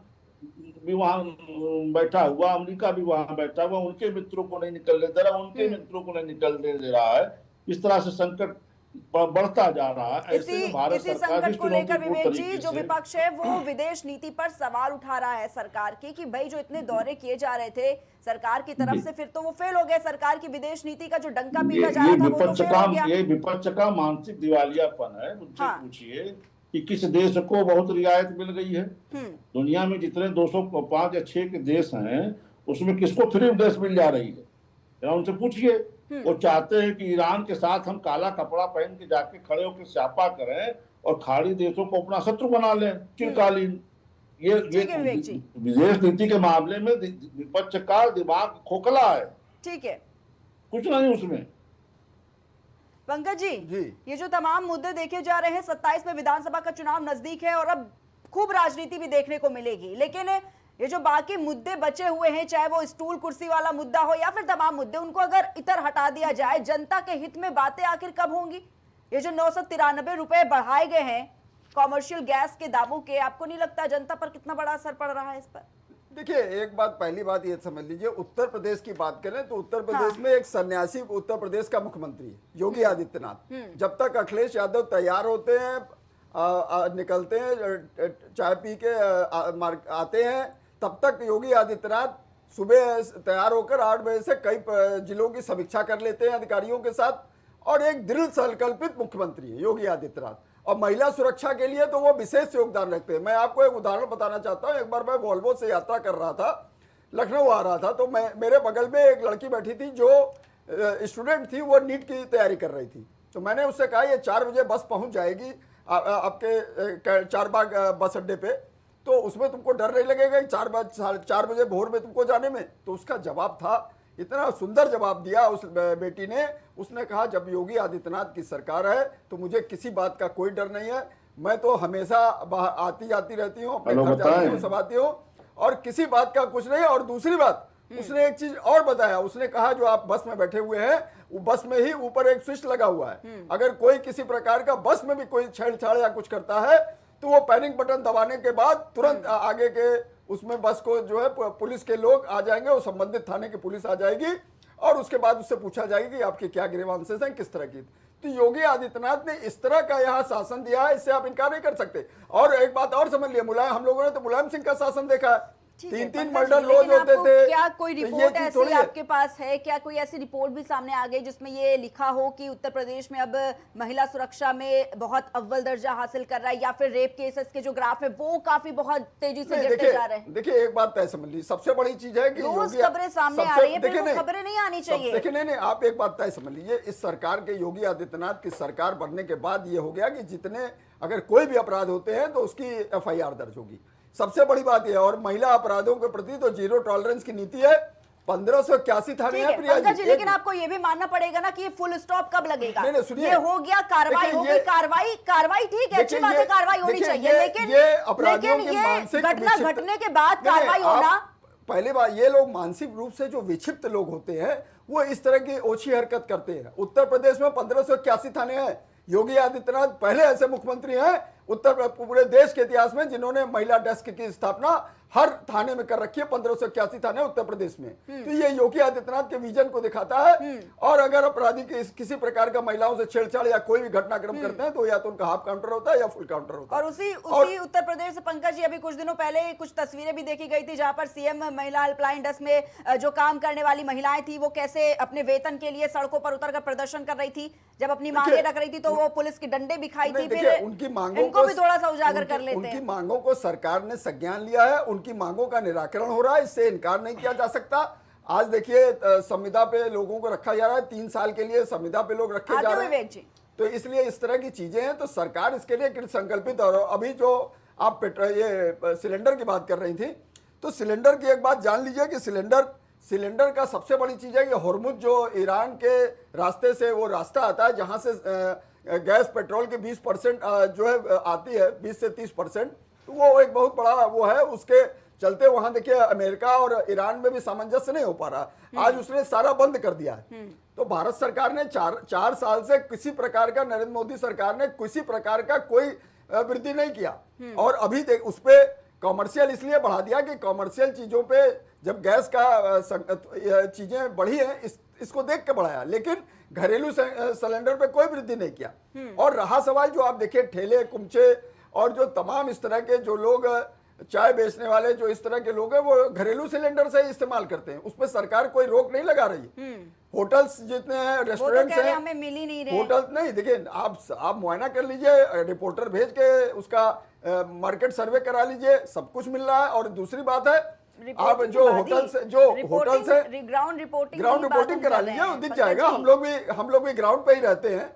Speaker 4: भी वहां बैठा हुआ, अमेरिका भी वहां बैठा हुआ, उनके मित्रों को नहीं निकलने दे रहा, उनके मित्रों को नहीं निकलने दे रहा है। इस तरह से संकट बढ़ता जा रहा है।
Speaker 1: इसी संकट को लेकर विवेक जी, जो विपक्ष है वो विदेश नीति पर सवाल उठा रहा है सरकार की कि भाई जो इतने दौरे किए जा रहे थे सरकार की तरफ से, फिर तो वो फेल हो गए। सरकार की विदेश नीति का जो डंका पीटा जा रहा था वो तो फेल हो गया।
Speaker 4: ये विपक्ष का मानसिक दिवालियापन है। मुझसे पूछिए कि किस देश को बहुत रियायत मिल गई है? दुनिया में जितने 205 या 6 के देश हैं उसमें किसको फ्री में गैस मिल जा रही है? उनसे पूछिए। वो चाहते हैं कि ईरान के साथ हम काला कपड़ा पहन के जाके खड़े होकर स्यापा करें और खाड़ी देशों को अपना शत्रु बना लें चिरकालीन। ये विदेश नीति के मामले में विपक्ष का दिमाग खोखला है।
Speaker 1: ठीक है,
Speaker 4: कुछ नहीं उसमें।
Speaker 1: पंकज जी, ये जो तमाम मुद्दे देखे जा रहे हैं, 27 में विधानसभा का चुनाव नजदीक है और अब खूब राजनीति भी देखने को मिलेगी, लेकिन ये जो बाकी मुद्दे बचे हुए हैं, चाहे वो स्टूल कुर्सी वाला मुद्दा हो या फिर तमाम मुद्दे, उनको अगर इतर हटा दिया जाए, जनता के हित में बातें आखिर कब होंगी? ये जो 993 रुपए बढ़ाए गए हैं कॉमर्शियल गैस के दामों के, आपको नहीं लगता जनता पर कितना बड़ा असर पड़ रहा है इस पर?
Speaker 2: देखिए, एक बात, पहली बात ये समझ लीजिए, उत्तर प्रदेश की बात करें तो उत्तर प्रदेश में एक सन्यासी उत्तर प्रदेश का मुख्यमंत्री है योगी आदित्यनाथ। जब तक अखिलेश यादव तैयार होते हैं, निकलते हैं, चाय पी के आते हैं, तब तक योगी आदित्यनाथ सुबह तैयार होकर 8 बजे से कई जिलों की समीक्षा कर लेते हैं अधिकारियों के साथ, और एक दृढ़ संकल्पित मुख्यमंत्री है योगी आदित्यनाथ। और महिला सुरक्षा के लिए तो वो विशेष योगदान रखते हैं। मैं आपको एक उदाहरण बताना चाहता हूँ। एक बार मैं वॉल्वो से यात्रा कर रहा था, लखनऊ आ रहा था, तो मेरे बगल में एक लड़की बैठी थी जो स्टूडेंट थी, वो नीट की तैयारी कर रही थी। तो मैंने उससे कहा ये 4 बजे बस पहुँच जाएगी आपके चारबाग बस अड्डे पे, तो उसमें तुमको डर नहीं लगेगा 4 बजे भोर में तुमको जाने में? तो उसका जवाब था इतना सुंदर जवाब दिया उस बेटी ने। उसने कहा जब योगी आदित्यनाथ की सरकार है तो मुझे किसी बात का कोई डर नहीं है, मैं तो हमेशा आती जाती रहती हूँ, अपने घर जाती हूँ, सब आती हूँ और किसी बात का कुछ नहीं। और दूसरी बात उसने एक चीज और बताया, उसने कहा जो आप बस में बैठे हुए हैं वो बस में ही ऊपर एक स्विच लगा हुआ है, अगर कोई किसी प्रकार का बस में भी कोई छेड़छाड़ या कुछ करता है तो वो पैनिक बटन दबाने के बाद तुरंत आगे के उसमें बस को जो है पुलिस के लोग आ जाएंगे, वो संबंधित थाने की पुलिस आ जाएगी और उसके बाद उससे पूछा जाएगा कि आपके क्या ग्रीवांसेस हैं, किस तरह की। तो योगी आदित्यनाथ ने इस तरह का यहाँ शासन दिया है, इससे आप इनकार नहीं कर सकते। और एक बात और समझ लिया, मुलायम, हम लोगों ने तो मुलायम सिंह का शासन देखा है, 3-3 मर्डर रोज होते थे।
Speaker 1: क्या कोई
Speaker 2: तो
Speaker 1: रिपोर्ट
Speaker 2: चीज
Speaker 1: ऐसी
Speaker 2: थोड़ी है।
Speaker 1: आपके पास है, क्या कोई ऐसी रिपोर्ट भी सामने आ गई जिसमें ये लिखा हो कि उत्तर प्रदेश में अब महिला सुरक्षा में बहुत अव्वल दर्जा हासिल कर रहा है, या फिर रेप केसेस के जो ग्राफ है वो काफी बहुत तेजी से गिरते जा रहे हैं?
Speaker 2: देखिए एक बात तय समझ ली, सबसे बड़ी चीज है कि
Speaker 1: रोज खबरें सामने आ रही है, फिर वो खबरें नहीं आनी चाहिए।
Speaker 2: देखिए नहीं, आप एक बात तय समझ लीजिए, इस सरकार के योगी आदित्यनाथ की सरकार बनने के बाद ये हो गया कि जितने अगर कोई भी अपराध होते हैं तो उसकी FIR दर्ज होगी, सबसे बड़ी बात यह है। और महिला अपराधों के प्रति तो जीरो टॉलरेंस की नीति है। 1581 थाने हैं प्रिया जी।
Speaker 1: लेकिन आपको ये भी मानना पड़ेगा ना कि ये फुल स्टॉप कब लगेगा?
Speaker 2: नहीं, सुनिए,
Speaker 1: ये हो गया, कार्रवाई होगी, कार्रवाई ठीक है, अच्छी बात है, कार्रवाई होनी चाहिए, लेकिन ये घटना घटने के बाद कार्रवाई होना।
Speaker 2: पहले बात, ये लोग मानसिक रूप से जो विक्षिप्त लोग होते हैं वो इस तरह की ओछी हरकत करते हैं। उत्तर प्रदेश में 1581 थाने हैं। योगी आदित्यनाथ पहले ऐसे मुख्यमंत्री हैं पूरे देश के इतिहास में जिन्होंने महिला डेस्क की स्थापना हर थाने में कर रखी है। 1581 थाने उत्तर प्रदेश में। तो ये योगी आदित्यनाथ के विजन को दिखाता है। और अगर अपराधी किसी प्रकार का महिलाओं से छेड़छाड़ या कोई भी घटनाक्रम करते हैं तो या तो उनका हाफ काउंटर होता है या फुल काउंटर होता है।
Speaker 1: और उसी उत्तर प्रदेश से पंकज जी, अभी कुछ दिनों पहले कुछ तस्वीरें भी देखी गई थी जहां पर सीएम महिला हेल्पलाइन डेस्क में जो काम करने वाली महिलाएं थी वो कैसे अपने वेतन के लिए सड़कों पर उतरकर प्रदर्शन कर रही थी। जब अपनी मांगे रख रही थी तो वो पुलिस की डंडे भी खाई थी। फिर
Speaker 2: उनकी मांगों
Speaker 1: को भी थोड़ा सा उजागर कर लेते हैं।
Speaker 2: उनकी मांगों को सरकार ने संज्ञान लिया है, उनकी मांगों का निराकरण हो रहा है, इससे इनकार नहीं किया जा सकता। आज देखिए संविदा पे लोगों को रखा जा रहा है, 3 साल के लिए संविदा पे लोग रखे जा रहे हैं। तो इसलिए इस तरह की चीजें हैं तो सरकार इसके लिए कृत संकल्पित। और अभी जो आप ये सिलेंडर की बात कर रही थी, तो सिलेंडर की एक बात जान लीजिए कि सिलेंडर का सबसे बड़ी चीज है कि होर्मुज जो ईरान के रास्ते से वो रास्ता आता है जहां से गैस पेट्रोल की 20% जो है आती है, 20 से 30%, तो वो एक बहुत बड़ा वो है। उसके चलते वहां देखिए अमेरिका और ईरान में भी सामंजस्य नहीं हो पा रहा। आज उसने सारा बंद कर दिया है। तो भारत सरकार ने चार साल से किसी प्रकार का, नरेंद्र मोदी सरकार ने किसी प्रकार का कोई वृद्धि नहीं किया। और अभी देख उस पर कॉमर्शियल इसलिए बढ़ा दिया कि कॉमर्शियल चीजों पे जब गैस का चीजें बढ़ी हैं इसको देख के बढ़ाया, लेकिन घरेलू सिलेंडर पे कोई वृद्धि नहीं किया। और रहा सवाल जो आप देखिए ठेले कुमचे और जो तमाम इस तरह के जो लोग चाय बेचने वाले जो इस तरह के लोग हैं वो घरेलू सिलेंडर से इस्तेमाल करते हैं, उस पर सरकार कोई रोक नहीं लगा रही है। होटल्स जितने हैं, रेस्टोरेंट्स हैं,
Speaker 1: हमें मिल ही नहीं रहे।
Speaker 2: होटल नहीं, देखिए आप मुआयना कर लीजिए, रिपोर्टर भेज के उसका मार्केट सर्वे करा लीजिए, सब कुछ मिल रहा है। और दूसरी बात है आप जो होटल्स है
Speaker 1: ग्राउंड
Speaker 2: रिपोर्टिंग करा लीजिए, वो दिख जाएगा। हम लोग भी ग्राउंड पे ही रहते हैं।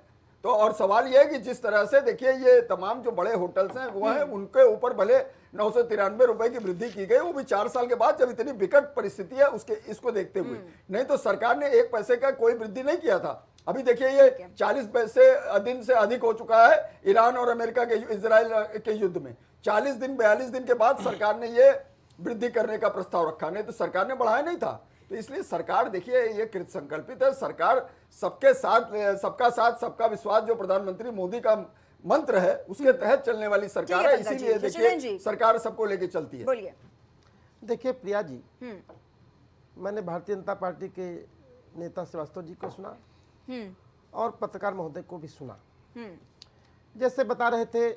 Speaker 2: तो और सवाल ये है कि जिस तरह से देखिए ये तमाम जो बड़े होटल्स हैं वो हैं, उनके ऊपर भले 993 रुपए की वृद्धि की गई, वो भी 4 साल के बाद जब इतनी विकट परिस्थिति है इसको देखते हुए। नहीं तो सरकार ने 1 पैसे का कोई वृद्धि नहीं किया था। अभी देखिए ये 40 पैसे दिन से अधिक हो चुका है ईरान और अमेरिका के इजराइल के युद्ध में। 40 दिन 42 दिन के बाद सरकार ने ये वृद्धि करने का प्रस्ताव रखा, नहीं तो सरकार ने बढ़ाया नहीं था। तो इसलिए सरकार देखिए ये कृत संकल्पित है। सरकार सबके साथ, सबका साथ सबका विश्वास जो प्रधानमंत्री मोदी का मंत्र है उसके तहत चलने वाली सरकार है। इसीलिए देखिए सरकार सबको लेके चलती है।
Speaker 1: बोलिए।
Speaker 3: देखिए प्रिया जी, मैंने भारतीय जनता पार्टी के नेता श्रीवास्तव जी को सुना और पत्रकार महोदय को भी सुना। जैसे बता रहे थे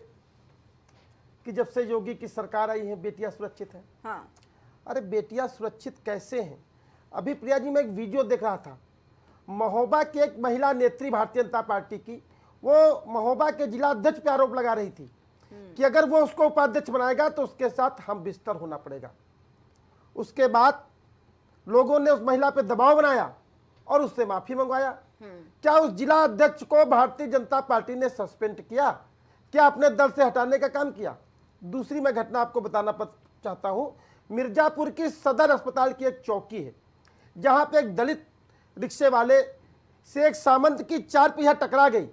Speaker 3: कि जब से योगी की सरकार आई है बेटियां सुरक्षित हैं।
Speaker 1: हाँ।
Speaker 3: अरे बेटियां सुरक्षित कैसे हैं? अभी प्रिया जी मैं एक वीडियो देख रहा था, महोबा की एक महिला नेत्री भारतीय जनता पार्टी की, वो महोबा के जिला अध्यक्ष पे आरोप लगा रही थी कि अगर वो उसको उपाध्यक्ष बनाएगा तो उसके साथ हम बिस्तर होना पड़ेगा। उसके बाद लोगों ने उस महिला पे दबाव बनाया और उससे माफी मंगवाया। क्या उस जिला अध्यक्ष को भारतीय जनता पार्टी ने सस्पेंड किया? क्या अपने दल से हटाने का काम किया? दूसरी मैं घटना आपको बताना चाहता हूं। मिर्जापुर की सदर अस्पताल की एक चौकी है जहां पे एक दलित रिक्शे वाले से एक सामंत की 4 पहिया टकरा गई।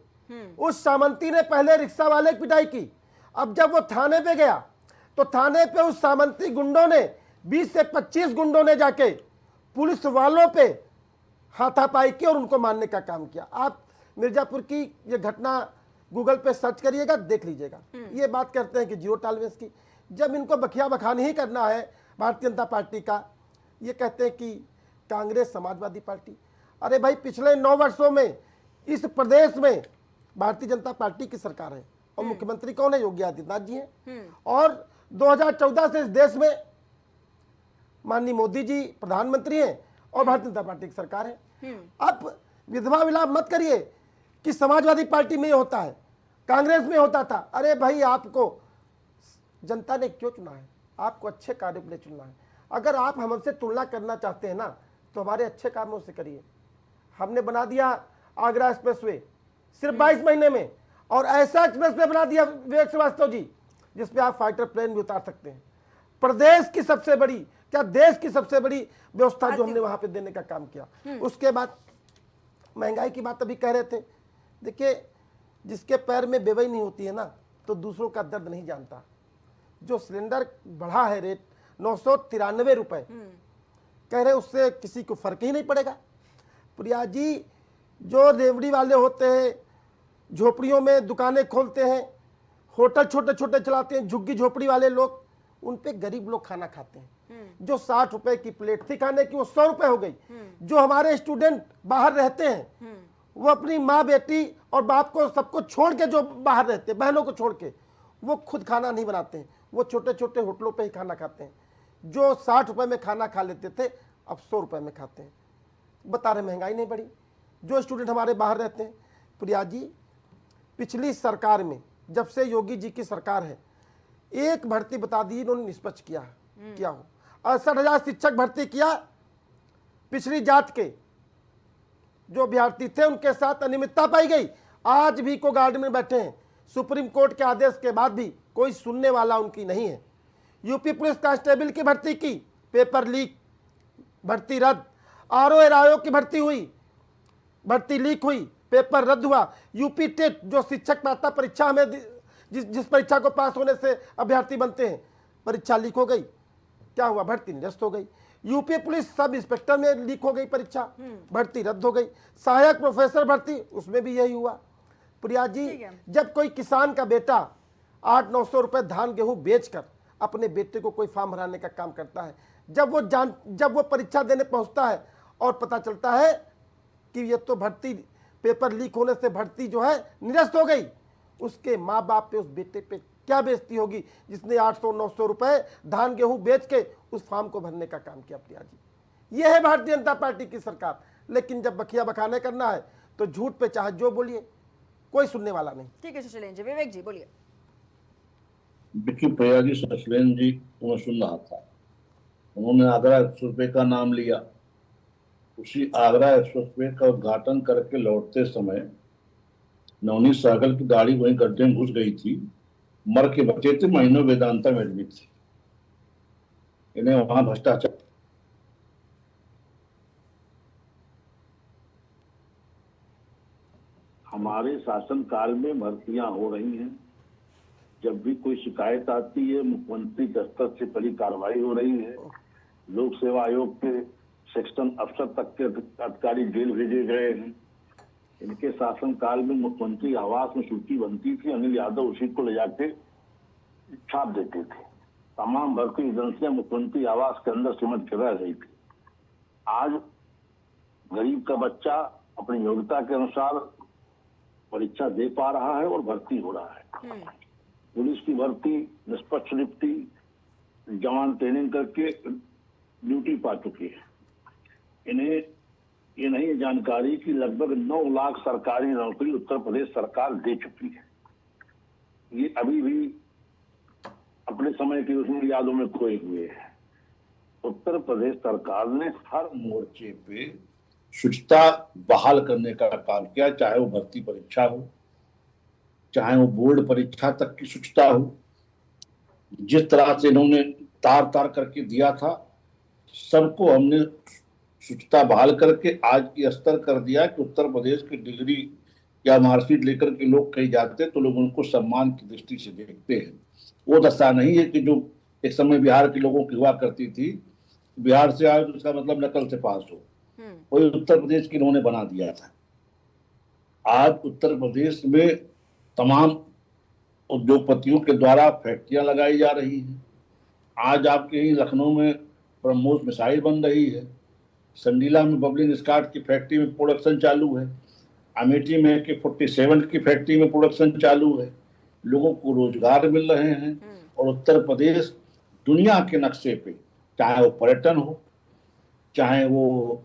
Speaker 3: उस सामंती ने पहले रिक्शा वाले की पिटाई की। अब जब वो थाने पे गया तो थाने पे उस सामंती गुंडों ने 20 से 25 गुंडों ने जाके पुलिस वालों पे हाथापाई की और उनको मारने का काम किया। आप मिर्जापुर की ये घटना गूगल पे सर्च करिएगा, देख लीजिएगा। ये बात करते हैं कि जीरो टॉलरेंस की, जब इनको बखिया बखान ही करना है भारतीय जनता पार्टी का, ये कहते हैं कि कांग्रेस समाजवादी पार्टी। अरे भाई, पिछले 9 वर्षों में इस प्रदेश में भारतीय जनता पार्टी की सरकार है और मुख्यमंत्री कौन है? योगी आदित्यनाथ जी हैं। और 2014 से इस देश में माननीय मोदी जी प्रधानमंत्री हैं और भारतीय जनता पार्टी की सरकार है। अब विधवा विलाप मत करिए कि समाजवादी पार्टी में होता है, कांग्रेस में होता था। अरे भाई, आपको जनता ने क्यों चुना है? आपको अच्छे कार्यों के लिए चुना है। अगर आप हमसे तुलना करना चाहते हैं ना, तो हमारे अच्छे कामों से करिए। हमने बना दिया आगरा एक्सप्रेसवे सिर्फ 22 महीने में, और ऐसा एक्सप्रेसवे बना दिया विवेक श्रीवास्तव जी जिसपे आप फाइटर प्लेन भी उतार सकते हैं। प्रदेश की सबसे बड़ी, क्या देश की सबसे बड़ी व्यवस्था जो हमने वहां पे देने का काम किया। उसके बाद महंगाई की बात अभी कह रहे थे। देखिए, जिसके पैर में बेवई नहीं होती है ना, तो दूसरों का दर्द नहीं जानता। जो सिलेंडर बढ़ा है रेट 993 रुपए कह रहे, उससे किसी को फर्क ही नहीं पड़ेगा। प्रिया जी, जो रेवड़ी वाले होते हैं, झोपड़ियों में दुकानें खोलते हैं, होटल छोटे छोटे चलाते हैं, झुग्गी झोपड़ी वाले लोग, उन पे गरीब लोग खाना खाते हैं। जो 60 रुपए की प्लेट थी खाने की, वो 100 रुपए हो गई। जो हमारे स्टूडेंट बाहर रहते हैं, वो अपनी माँ बेटी और बाप को सबको छोड़ के, जो बाहर रहते हैं, बहनों को छोड़ के, वो खुद खाना नहीं बनाते हैं, वो छोटे छोटे होटलों पे ही खाना खाते हैं। जो 60 रुपए में खाना खा लेते थे, अब 100 रुपए में खाते हैं। बता रहे महंगाई नहीं बढ़ी। जो स्टूडेंट हमारे बाहर रहते हैं, प्रिया जी, पिछली सरकार में, जब से योगी जी की सरकार है, एक भर्ती बता दी इन्होंने निष्पक्ष किया हो। 68,000 शिक्षक भर्ती किया। पिछड़ी जात के जो अभ्यर्थी थे, उनके साथ अनियमितता पाई गई। आज भी को गार्ड में बैठे हैं। सुप्रीम कोर्ट के आदेश के बाद भी कोई सुनने वाला उनकी नहीं है। यूपी पुलिस कांस्टेबल की भर्ती की, पेपर लीक, भर्ती रद्द। आरओ की भर्ती हुई, भर्ती लीक हुई, पेपर रद्द हुआ। यूपी टेट, जो शिक्षक पात्रता परीक्षा में जिस परीक्षा को पास होने से अभ्यर्थी बनते हैं, परीक्षा लीक हो गई। क्या हुआ? भर्ती निरस्त हो गई। यूपी पुलिस सब इंस्पेक्टर में लीक हो गई परीक्षा, भर्ती रद्द हो गई। सहायक प्रोफेसर भर्ती, उसमें भी यही हुआ। प्रिया जी, जब कोई किसान का बेटा 800-900 रुपए धान गेहूं बेचकर अपने बेटे को कोई फॉर्म भराने का काम करता है, जब वो परीक्षा देने पहुंचता है और पता चलता है कि ये तो भर्ती, पेपर लीक होने से भर्ती जो है निरस्त हो गई, उसके माँ बाप पे, उस बेटे पे क्या बेइज्जती होगी जिसने 800-900 रुपए धान गेहूं बेच के उस फॉर्म को भरने का काम किया। प्रिया जी, ये है भारतीय जनता पार्टी की सरकार। लेकिन जब बखिया बखाने करना है तो झूठ पे चाहे जो बोलिए, कोई सुनने वाला नहीं।
Speaker 1: ठीक है शशिलेन जी। विवेक जी बोलिए।
Speaker 4: देखिए, प्रिया जी, शशिलेन जी मैं सुन रहा था, उन्होंने आगरा एक्सप्रेसवे का नाम लिया। उसी आगरा एक्सप्रेसवे का उद्घाटन करके लौटते समय नवनीत सहगल की गाड़ी वहीं गड्ढे में घुस गई थी। मर के बचे थे, महीनों वेदांता में एडमिट थी। इन्हें वहां भ्रष्टाचार, हमारे शासनकाल में भर्तियां हो रही हैं। जब भी कोई शिकायत आती है, मुख्यमंत्री के स्तर से कड़ी कार्रवाई हो रही है। लोक सेवा आयोग के सेक्शन अफसर तक के अधिकारी जेल भेजे गए हैं। इनके शासनकाल में मुख्यमंत्री आवास में सूची बनती थी, अनिल यादव उसी को ले जाके छाप देते थे। तमाम भर्ती एजेंसियां मुख्यमंत्री आवास के अंदर सिमट के रह रही थी। आज गरीब का बच्चा अपनी योग्यता के अनुसार परीक्षा दे पा रहा है और भर्ती हो रहा है। पुलिस की भर्ती, निष्पक्ष नियुक्ति, जवान ट्रेनिंग करके ड्यूटी पा चुकी है। इन्हें ये नहीं है जानकारी कि लगभग 9 लाख सरकारी नौकरी उत्तर प्रदेश सरकार दे चुकी है। ये अभी भी अपने समय की उसमें यादों में खोए हुए हैं। उत्तर प्रदेश सरकार ने हर मोर्चे पे शुचिता बहाल करने का काम किया, चाहे वो भर्ती परीक्षा हो, चाहे वो बोर्ड परीक्षा तक की शुचिता हो। जिस तरह से इन्होंने तार तार करके दिया था, सबको हमने शुचिता बहाल करके आज ये स्तर कर दिया कि उत्तर प्रदेश की डिग्री या मार्कशीट लेकर के लोग कहीं जाते हैं तो लोग उनको सम्मान की दृष्टि से देखते हैं। वो दशा नहीं है कि जो एक समय बिहार के लोगों की हुआ करती थी, बिहार से आए तो उसका मतलब नकल से पास हो, वही उत्तर प्रदेश की इन्होंने बना दिया था। आज उत्तर प्रदेश में तमाम उद्योगपतियों के द्वारा फैक्ट्रियां लगाई जा रही हैं। आज आपके ही लखनऊ में ब्रह्मोस मिसाइल बन रही है, संडीला में बबलिंग स्काट की फैक्ट्री में प्रोडक्शन चालू है, अमेठी में AK-47 की फैक्ट्री में प्रोडक्शन चालू है, लोगों को रोजगार मिल रहे हैं। और उत्तर प्रदेश दुनिया के नक्शे पे, चाहे वो पर्यटन हो, चाहे वो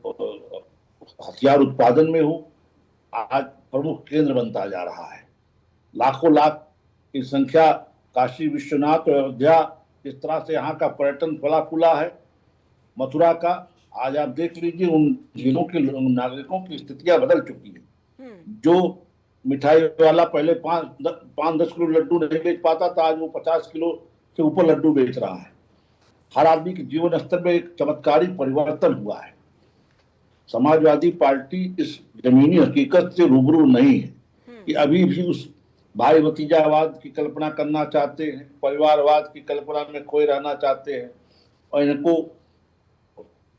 Speaker 4: हथियार उत्पादन में हो, आज प्रमुख केंद्र बनता जा रहा है। लाखों लाख की संख्या काशी विश्वनाथ और अयोध्या, इस तरह से यहाँ का पर्यटन फला फूला है। मथुरा का आज आप देख लीजिए, उन जिलों के नागरिकों की स्थितियां बदल चुकी है। जो मिठाई वाला पहले 5-10 किलो लड्डू नहीं बेच पाता था, आज वो 50 किलो से ऊपर लड्डू बेच रहा है। हर आदमी के जीवन स्तर में एक चमत्कारी परिवर्तन हुआ है। समाजवादी पार्टी इस जमीनी हकीकत से रूबरू नहीं है कि अभी भी उस भाई भतीजावाद की कल्पना करना चाहते हैं, परिवारवाद की कल्पना में खोए रहना चाहते हैं, और इनको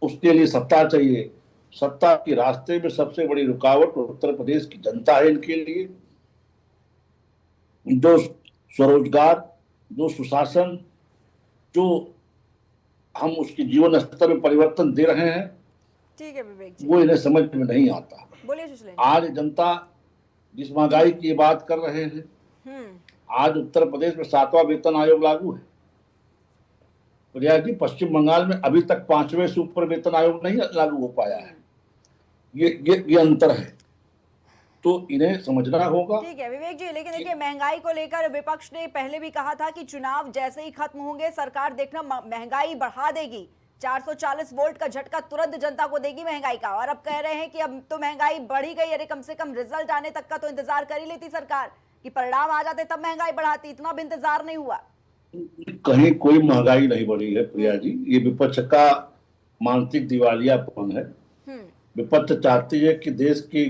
Speaker 4: उसके लिए सत्ता चाहिए। सत्ता के रास्ते में सबसे बड़ी रुकावट उत्तर प्रदेश की जनता है। इनके लिए जो स्वरोजगार, जो सुशासन, जो हम उसके जीवन स्तर में परिवर्तन दे रहे हैं,
Speaker 1: ठीक है विवेक जी,
Speaker 4: वो इन्हें समझ में नहीं आता।
Speaker 1: बोलिए सुशील।
Speaker 4: आज जनता जिस महंगाई की बात कर रहे हैं, आज उत्तर प्रदेश में 7वां वेतन आयोग लागू है। प्रिया जी, पश्चिम बंगाल में अभी तक 5वें से ऊपर वेतन आयोग नहीं लागू हो पाया है। ये अंतर है, तो इन्हें समझना होगा।
Speaker 1: ठीक है विवेक जी, लेकिन देखिए महंगाई को लेकर विपक्ष ने पहले भी कहा था कि चुनाव जैसे ही खत्म होंगे सरकार देखना महंगाई बढ़ा देगी, 440 वोल्ट का झटका तुरंत जनता को देगी महंगाई का। और अब कह रहे हैं कि अब तो महंगाई बढ़ ही गई, अरे कम से कम रिजल्ट आने तक का तो इंतजार कर ही लेती सरकार, कि परिणाम आ जाते तब महंगाई बढ़ाती, इतना भी इंतजार नहीं हुआ।
Speaker 4: कहीं कोई महंगाई नहीं बढ़ी है प्रिया जी, ये विपक्ष का मानसिक दिवालियापन है। विपक्ष चाहती है कि देश की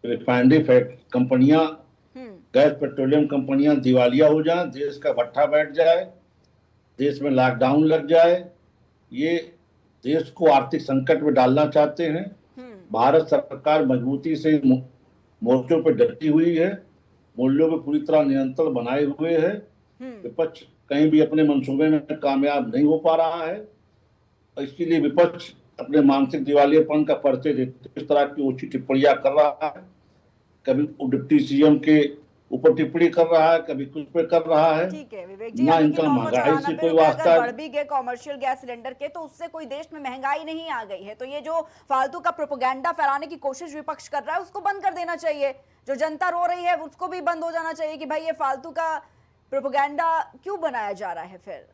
Speaker 4: रिफाइनरी कंपनियां, गैस पेट्रोलियम कंपनियां दिवालिया हो जाएं, देश का भट्ठा बैठ जाए, देश में लॉकडाउन लग जाए। ये देश को आर्थिक संकट में डालना चाहते हैं। भारत सरकार मजबूती से मोर्चों पर डटी हुई है, मूल्यों में पूरी तरह नियंत्रण बनाए हुए है। विपक्ष कहीं भी अपने मंसूबे में कामयाब नहीं हो पा रहा है, इसके लिए विपक्ष अपने मानसिक दिवालियापन का परिचय देते इस तरह की ऊंची टिप्पणियां कर रहा है। कभी डिप्टी सीएम के ऊपर टिप्पणी कर रहा है, कभी कुछ पे कर रहा है।
Speaker 1: ठीक है विवेक जी,
Speaker 4: ना इनका महंगाई से कोई वास्ता।
Speaker 1: बढ़ भी गए कॉमर्शियल गैस सिलेंडर के, तो उससे कोई देश में महंगाई नहीं आ गई है। तो ये जो फालतू का प्रोपेगेंडा फैलाने की कोशिश विपक्ष कर रहा है उसको बंद कर देना चाहिए। जो जनता रो रही है उसको भी बंद हो जाना चाहिए कि भाई ये फालतू का प्रोपेगेंडा क्यों बनाया जा रहा है। फिर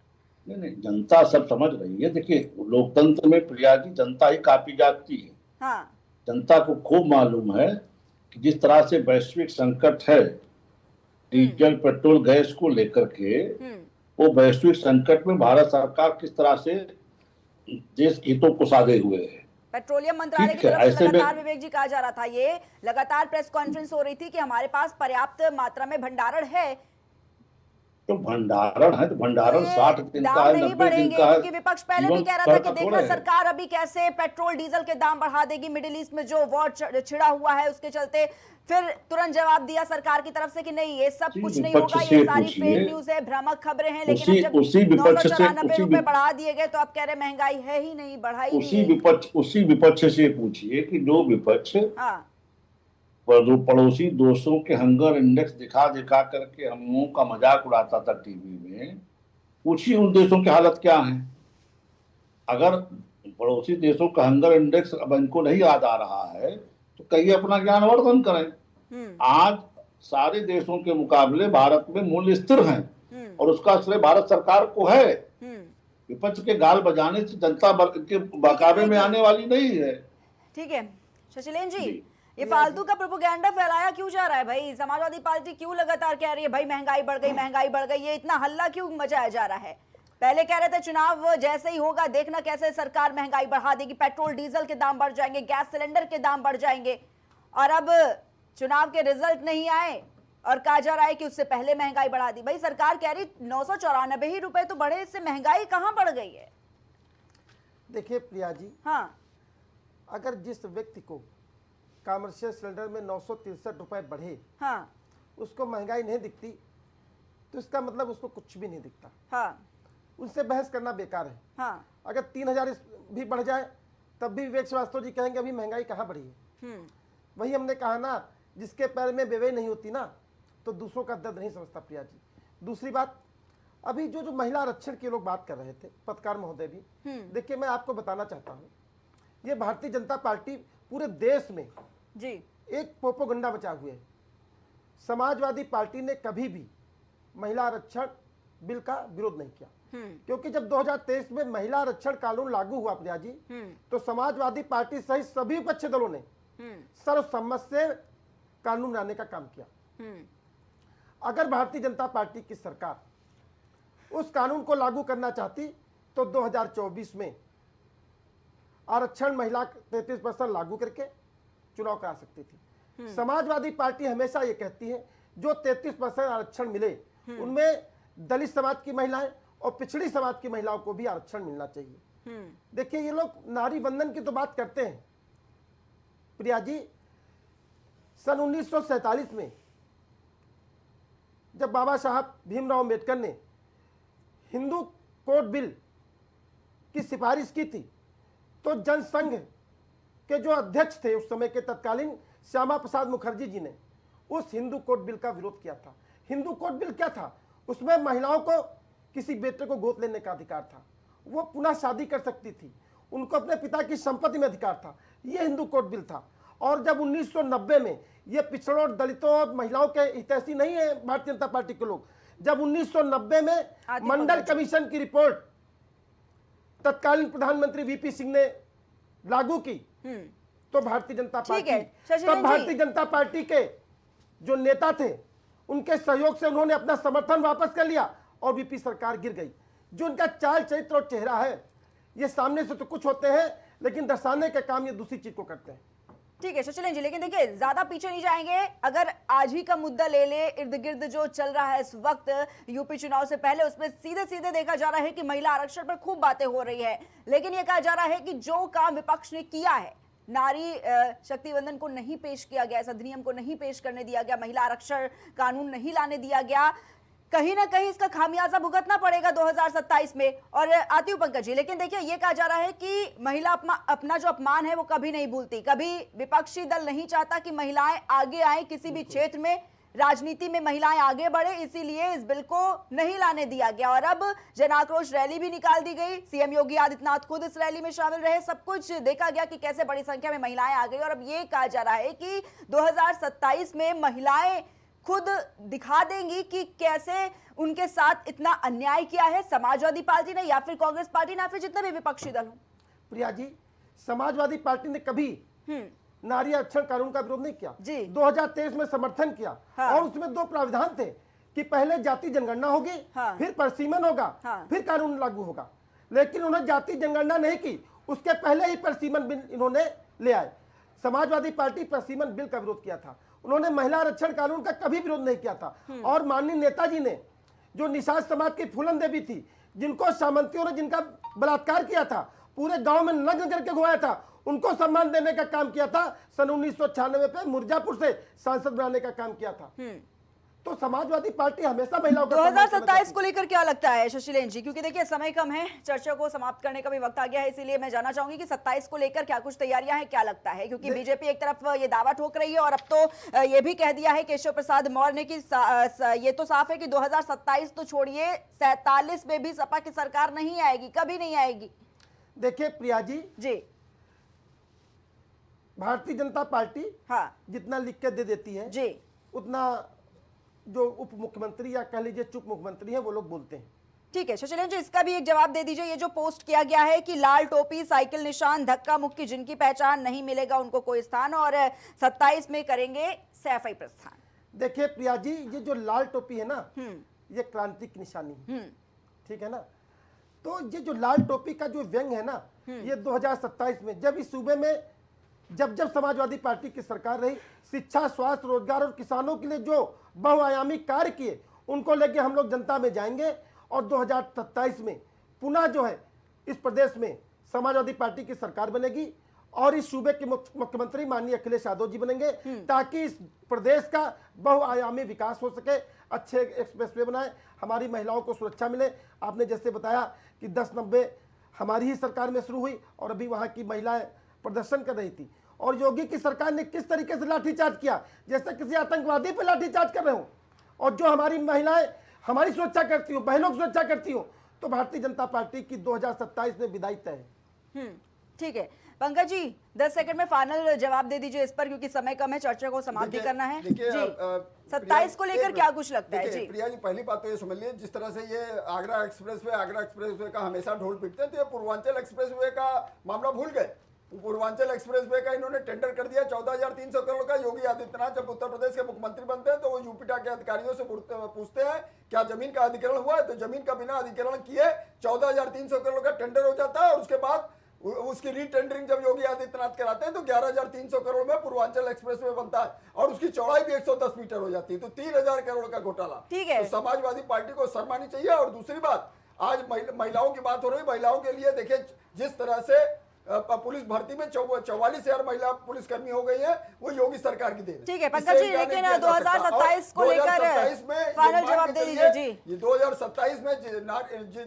Speaker 4: नहीं, जनता सब समझ रही है। देखिए, लोकतंत्र में प्रिया जी जनता ही काफी जाती है।
Speaker 1: हाँ,
Speaker 4: जनता को खूब मालूम है कि जिस तरह से वैश्विक संकट है डीजल पेट्रोल गैस को लेकर के, वो वैश्विक संकट में भारत सरकार किस तरह से देश हितों को साधे हुए है।
Speaker 1: पेट्रोलियम मंत्रालय की तरफ से लगातार विवेक जी कहा जा रहा था, ये लगातार प्रेस कॉन्फ्रेंस हो रही थी कि हमारे पास पर्याप्त मात्रा में भंडारण है।
Speaker 4: तो भंडारण है तो भंडारण 60 दिन का है, 90 दिन का है।
Speaker 1: क्योंकि विपक्ष पहले भी कह रहा था कि देखना सरकार अभी कैसे पेट्रोल डीजल के दाम बढ़ा देगी, मिडिल ईस्ट में जो वॉर छिड़ा हुआ है उसके चलते। फिर तुरंत जवाब दिया सरकार की तरफ से कि नहीं, ये सब कुछ नहीं होगा, ये सारी फेक न्यूज है, भ्रामक खबरें हैं। लेकिन जब 994 रुपए बढ़ा दिए गए तो आप कह रहे महंगाई है ही नहीं, बढ़ाई
Speaker 4: उसी विपक्ष से पूछिए कि जो विपक्ष पड़ोसी दोस्तों के हंगर इंडेक्स दिखा दिखा करके हम लोगों का मजाक उड़ाता था टीवी में, पूछिए उन देशों की हालत क्या है। अगर पड़ोसी देशों का हंगर इंडेक्स अब इनको नहीं याद आ रहा है तो कहिए अपना ज्ञानवर्धन करें। आज सारे देशों के मुकाबले भारत में मूल्य स्थिर हैं और उसका श्रेय भारत सरकार को है। विपक्ष के गाल बजाने से जनता के बकावे में आने वाली नहीं है।
Speaker 1: ठीक है शशिलेन जी, ये फालतू का प्रोपेगेंडा फैलाया क्यों जा रहा है भाई? समाजवादी पार्टी क्यों लगातार कह रही है भाई महंगाई बढ़ गई, महंगाई बढ़ गई, ये इतना हल्ला क्यों मचाया जा रहा है? पहले कह रहे थे चुनाव जैसे ही होगा देखना कैसे सरकार महंगाई बढ़ा देगी, पेट्रोल डीजल के दाम बढ़ जाएंगे, गैस सिलेंडर के दाम बढ़ जाएंगे, और अब चुनाव के रिजल्ट नहीं आए और कहा जा रहा है कि उससे पहले महंगाई बढ़ा दी। भाई सरकार कह रही 994 ही रुपए तो बढ़े, इससे महंगाई कहां बढ़ गई है?
Speaker 3: देखिए प्रिया जी,
Speaker 1: हाँ,
Speaker 3: अगर जिस व्यक्ति को कॉमर्शियल सिलेंडर में 963 रुपए बढ़े,
Speaker 1: हाँ,
Speaker 3: उसको महंगाई नहीं दिखती, तो इसका मतलब उसको कुछ भी नहीं दिखता।
Speaker 1: हाँ,
Speaker 3: उनसे बहस करना बेकार है।
Speaker 1: हाँ,
Speaker 3: अगर 3000 भी बढ़ जाए तब भी विवेक श्रीवास्तव जी कहेंगे अभी महंगाई कहाँ बढ़ी है। वही हमने कहा ना, जिसके पैर में बेवई नहीं होती ना, तो दूसरों का दर्द नहीं समझता प्रिया जी। दूसरी बात, अभी जो महिला आरक्षण के लोग बात कर रहे थे, पत्रकार महोदय भी, देखिए मैं आपको बताना चाहता हूँ, ये भारतीय जनता पार्टी पूरे देश में
Speaker 1: जी,
Speaker 3: एक पोपोगंडा बचा हुए है। समाजवादी पार्टी ने कभी भी महिला आरक्षण बिल का विरोध नहीं किया, क्योंकि जब 2023 में महिला आरक्षण कानून लागू हुआ प्रिया जी, तो समाजवादी पार्टी सहित सभी विपक्षी दलों ने सर्वसम्मत से कानून लाने का काम किया। अगर भारतीय जनता पार्टी की सरकार उस कानून को लागू करना चाहती तो 2024 में आरक्षण महिला 33% लागू करके चुनाव करा सकती थी। समाजवादी पार्टी हमेशा ये कहती है जो 33% आरक्षण मिले उनमें दलित समाज की महिलाएं और पिछड़ी समाज की महिलाओं को भी आरक्षण मिलना चाहिए। देखिए ये लोग नारी वंदन की तो बात करते हैं प्रिया जी, सन 1947 में जब बाबा साहब भीमराव अम्बेडकर ने हिंदू कोड बिल की सिफारिश की थी, तो जनसंघ के जो अध्यक्ष थे उस समय के तत्कालीन श्यामा प्रसाद मुखर्जी जी ने उस हिंदू कोड बिल का विरोध किया था। हिंदू कोड बिल क्या था? उसमें महिलाओं को किसी बेटे को गोद लेने का अधिकार था, वो पुनः शादी कर सकती थी, उनको अपने पिता की संपत्ति में अधिकार था, ये हिंदू कोड बिल था। और जब 1990 में ये पिछड़ों और दलितों और महिलाओं के हितैषी नहीं है भारतीय जनता पार्टी के लोग, जब 1990 में मंडल कमीशन की रिपोर्ट तत्कालीन प्रधानमंत्री वीपी सिंह ने लागू की, तो भारतीय जनता पार्टी के जो नेता थे उनके सहयोग से उन्होंने अपना समर्थन वापस कर लिया और वीपी सरकार गिर गई। जो उनका चाल चरित्र और चेहरा है, ये सामने से तो कुछ होते हैं लेकिन दर्शाने का काम ये दूसरी चीज को करते हैं।
Speaker 1: ठीक है शशिलेन जी, लेकिन देखिए ज्यादा पीछे नहीं जाएंगे। अगर आज ही का मुद्दा ले ले, इर्द गिर्द जो चल रहा है इस वक्त यूपी चुनाव से पहले, उसमें सीधे सीधे देखा जा रहा है कि महिला आरक्षण पर खूब बातें हो रही है, लेकिन यह कहा जा रहा है कि जो काम विपक्ष ने किया है, नारी शक्ति वंदन को नहीं पेश किया गया, इस अधिनियम को नहीं पेश करने दिया गया, महिला आरक्षण कानून नहीं लाने दिया गया, कहीं ना कहीं इसका खामियाजा भुगतना पड़ेगा 2027 में। और आती हूं पंकज जी, लेकिन देखिए ये कहा जा रहा है कि महिला अपना जो अपमान है वो कभी नहीं भूलती, कभी विपक्षी दल नहीं चाहता कि महिलाएं आगे आए, किसी भी क्षेत्र में राजनीति में महिलाएं आगे बढ़े, इसीलिए इस बिल को नहीं लाने दिया गया। और अब जन आक्रोश रैली भी निकाल दी गई, सीएम योगी आदित्यनाथ खुद इस रैली में शामिल रहे, सब कुछ देखा गया कि कैसे बड़ी संख्या में महिलाएं आ गई। और अब ये कहा जा रहा है कि 2027 में महिलाएं खुद दिखा देंगी कि कैसे उनके साथ इतना अन्याय किया है समाजवादी पार्टी ने या फिर कांग्रेस पार्टी ने या फिर जितने भी विपक्षी दल हो।
Speaker 3: प्रिया जी, समाजवादी पार्टी ने कभी नारी आरक्षण कानून का विरोध नहीं किया
Speaker 1: जी।
Speaker 3: 2023 में समर्थन किया।
Speaker 1: हाँ।
Speaker 3: और उसमें दो प्रावधान थे कि पहले जाति जनगणना होगी,
Speaker 1: हाँ।
Speaker 3: फिर परिसीमन होगा,
Speaker 1: हाँ।
Speaker 3: फिर कानून लागू होगा। लेकिन उन्होंने जाति जनगणना नहीं की, उसके पहले ही परिसीमन बिल इन्होंने ले आए। समाजवादी पार्टी परिसीमन बिल का विरोध किया था, उन्होंने महिला आरक्षण कानून का कभी विरोध नहीं किया था। और माननीय नेताजी ने जो निषाद समाज की फूलन देवी थी, जिनको सामंतियों ने जिनका बलात्कार किया था, पूरे गांव में नग्न करके घुमाया था, उनको सम्मान देने का काम किया था। सन 1996 पे मिर्जापुर से सांसद बनाने का काम किया था। तो समाजवादी पार्टी हमेशा महिलाओं का
Speaker 1: 2027 को लेकर क्या लगता है शशिलेन जी, क्योंकि देखिए समय कम है, चर्चा को समाप्त करने का भी वक्त आ गया है, इसीलिए मैं जानना चाहूंगी कि 27 को लेकर क्या कुछ तैयारियां हैं, क्या लगता है? क्योंकि बीजेपी एक तरफ ये दावा ठोक रही है और अब तो ये भी कह दिया है केशव प्रसाद मौर्य ने कि ये तो साफ है कि 2027 तो छोड़िए, 47 में भी सपा की सरकार नहीं आएगी, कभी नहीं आएगी।
Speaker 3: देखिए प्रिया जी, भारतीय जनता पार्टी जितना लिख के दे देती है
Speaker 1: जी,
Speaker 3: उतना जो उप मुख्यमंत्री या कह लीजिए चुप मुख्यमंत्री है वो लोग बोलते हैं।
Speaker 1: ठीक है शशिलेन जी, इसका भी एक जवाब दे दीजिए। ये जो पोस्ट किया गया है कि लाल टोपी, साइकिल निशान, धक्का मुक्की, जिनकी पहचान नहीं मिलेगा उनको कोई स्थान, और 27 में करेंगे सैफई प्रस्थान।
Speaker 3: देखिए प्रिया जी, ये जो लाल टोपी है ना, ये क्रांति की निशानी है, ठीक है ना। तो ये जो लाल टोपी का जो व्यंग है ना, ये 2027 में जब इस सूबे में जब समाजवादी पार्टी की सरकार रही, शिक्षा, स्वास्थ्य, रोजगार और किसानों के लिए जो बहुआयामी कार्य किए, उनको लेके हम लोग जनता में जाएंगे और 2027 में पुनः जो है इस प्रदेश में समाजवादी पार्टी की सरकार बनेगी और इस सूबे के मुख्यमंत्री माननीय अखिलेश यादव जी बनेंगे, ताकि इस प्रदेश का बहुआयामी विकास हो सके, अच्छे एक्सप्रेसवे बनाए, हमारी महिलाओं को सुरक्षा मिले। आपने जैसे बताया कि 10-90 हमारी ही सरकार में शुरू हुई और अभी वहाँ की महिलाएं प्रदर्शन कर रही थी, और योगी की सरकार ने किस तरीके से लाठीचार्ज किया, जैसे किसी आतंकवादी पर लाठीचार्ज कर रहे हो। और जो हमारी महिलाएं हमारी सुरक्षा करती हो, बहनों की सुरक्षा करती हो, तो भारतीय जनता पार्टी की 2027 में विदाई तय है।
Speaker 1: ठीक है पंकज जी, 10 सेकंड में फाइनल जवाब दे दीजिए इस पर, क्योंकि समय कम है, चर्चा को समाप्त भी करना है। जी, 27 को लेकर क्या कुछ लगता है? जी
Speaker 2: प्रिया जी, पहली बात तो ये समझ लीजिए, जिस तरह से ये आगरा एक्सप्रेसवे का हमेशा ढोल पीटते हैं, तो ये पूर्वांचल एक्सप्रेसवे का मामला भूल गए। पूर्वांचल एक्सप्रेसवे का इन्होंने टेंडर कर दिया 14,300 करोड़ का। योगी आदित्यनाथ जब उत्तर प्रदेश के मुख्यमंत्री बनते हैं तो वो यूपीटा के अधिकारियों से पूछते हैं क्या जमीन का अधिग्रहण हुआ है, तो जमीन का बिना अधिग्रहण किए 14,300 करोड़ का टेंडर हो जाता है, और उसके बाद उसकी रीटेंडरिंग जब योगी आदित्यनाथ कराते हैं तो 11,300 करोड़ में पूर्वांचल एक्सप्रेसवे बनता है, और उसकी चौड़ाई भी 110 मीटर हो जाती है, तो 3,000 करोड़ का घोटाला।
Speaker 1: ठीक है,
Speaker 2: तो समाजवादी पार्टी को शर्म आनी चाहिए। और दूसरी बात, आज महिलाओं की बात हो रही, महिलाओं के लिए देखिए जिस तरह से पुलिस भर्ती में 44,000 महिला पुलिसकर्मी हो गई है, वो योगी सरकार की देन है।
Speaker 1: ठीक है पंकज जी, लेकिन 2027 को लेकर फाइनल जवाब दे दीजिए। जी,
Speaker 2: ये 2027 में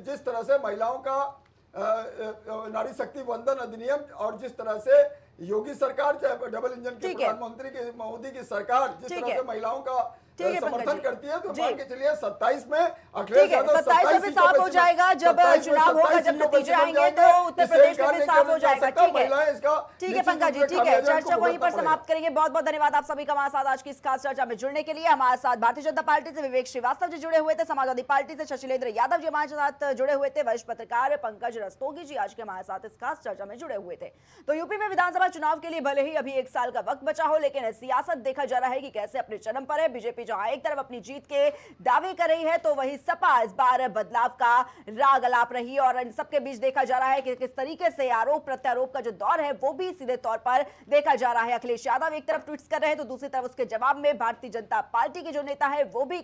Speaker 2: जिस तरह से महिलाओं का नारी शक्ति वंदन अधिनियम, और जिस तरह से योगी सरकार, चाहे डबल इंजन के प्रधानमंत्री की मोदी की सरकार जिस तरह से महिलाओं का समर्थन करती है, तो मान के चलिए 27 में अखिलेश यादव
Speaker 1: 27 में साफ हो जाएगा, जब चुनाव होगा, जब नतीजे आएंगे तो उत्तर प्रदेश में भी साफ हो जाएगा। ठीक है पंकज जी, ठीक है, चर्चा को वहीं पर समाप्त करेंगे। बहुत बहुत धन्यवाद आप सभी का हमारे साथ आज की इस खास चर्चा में जुड़ने के लिए। हमारे साथ भारतीय जनता पार्टी से विवेक श्रीवास्तव जी जुड़े हुए थे, समाजवादी पार्टी से शशिलेंद्र यादव जी हमारे साथ जुड़े हुए थे, वरिष्ठ पत्रकार पंकज रस्तोगी जी आज के हमारे साथ इस खास चर्चा में जुड़े हुए थे। तो यूपी में विधानसभा चुनाव के लिए भले ही अभी 1 साल का वक्त बचा हो, लेकिन सियासत देखा जा रहा है कि कैसे अपने चरम पर है। बीजेपी जहां एक तरफ अपनी जीत के दावे कर रही है, तो वहीं सपा इस बार बदलाव का राग अलाप रही, और इन सबके बीच देखा जा रहा है कि किस तरीके से आरोप प्रत्यारोप का जो दौर है वो भी सीधे तौर पर देखा जा रहा है। अखिलेश यादव एक तरफ ट्वीट्स कर रहे हैं, तो दूसरी तरफ उसके जवाब में भारतीय जनता पार्टी के जो नेता है वो भी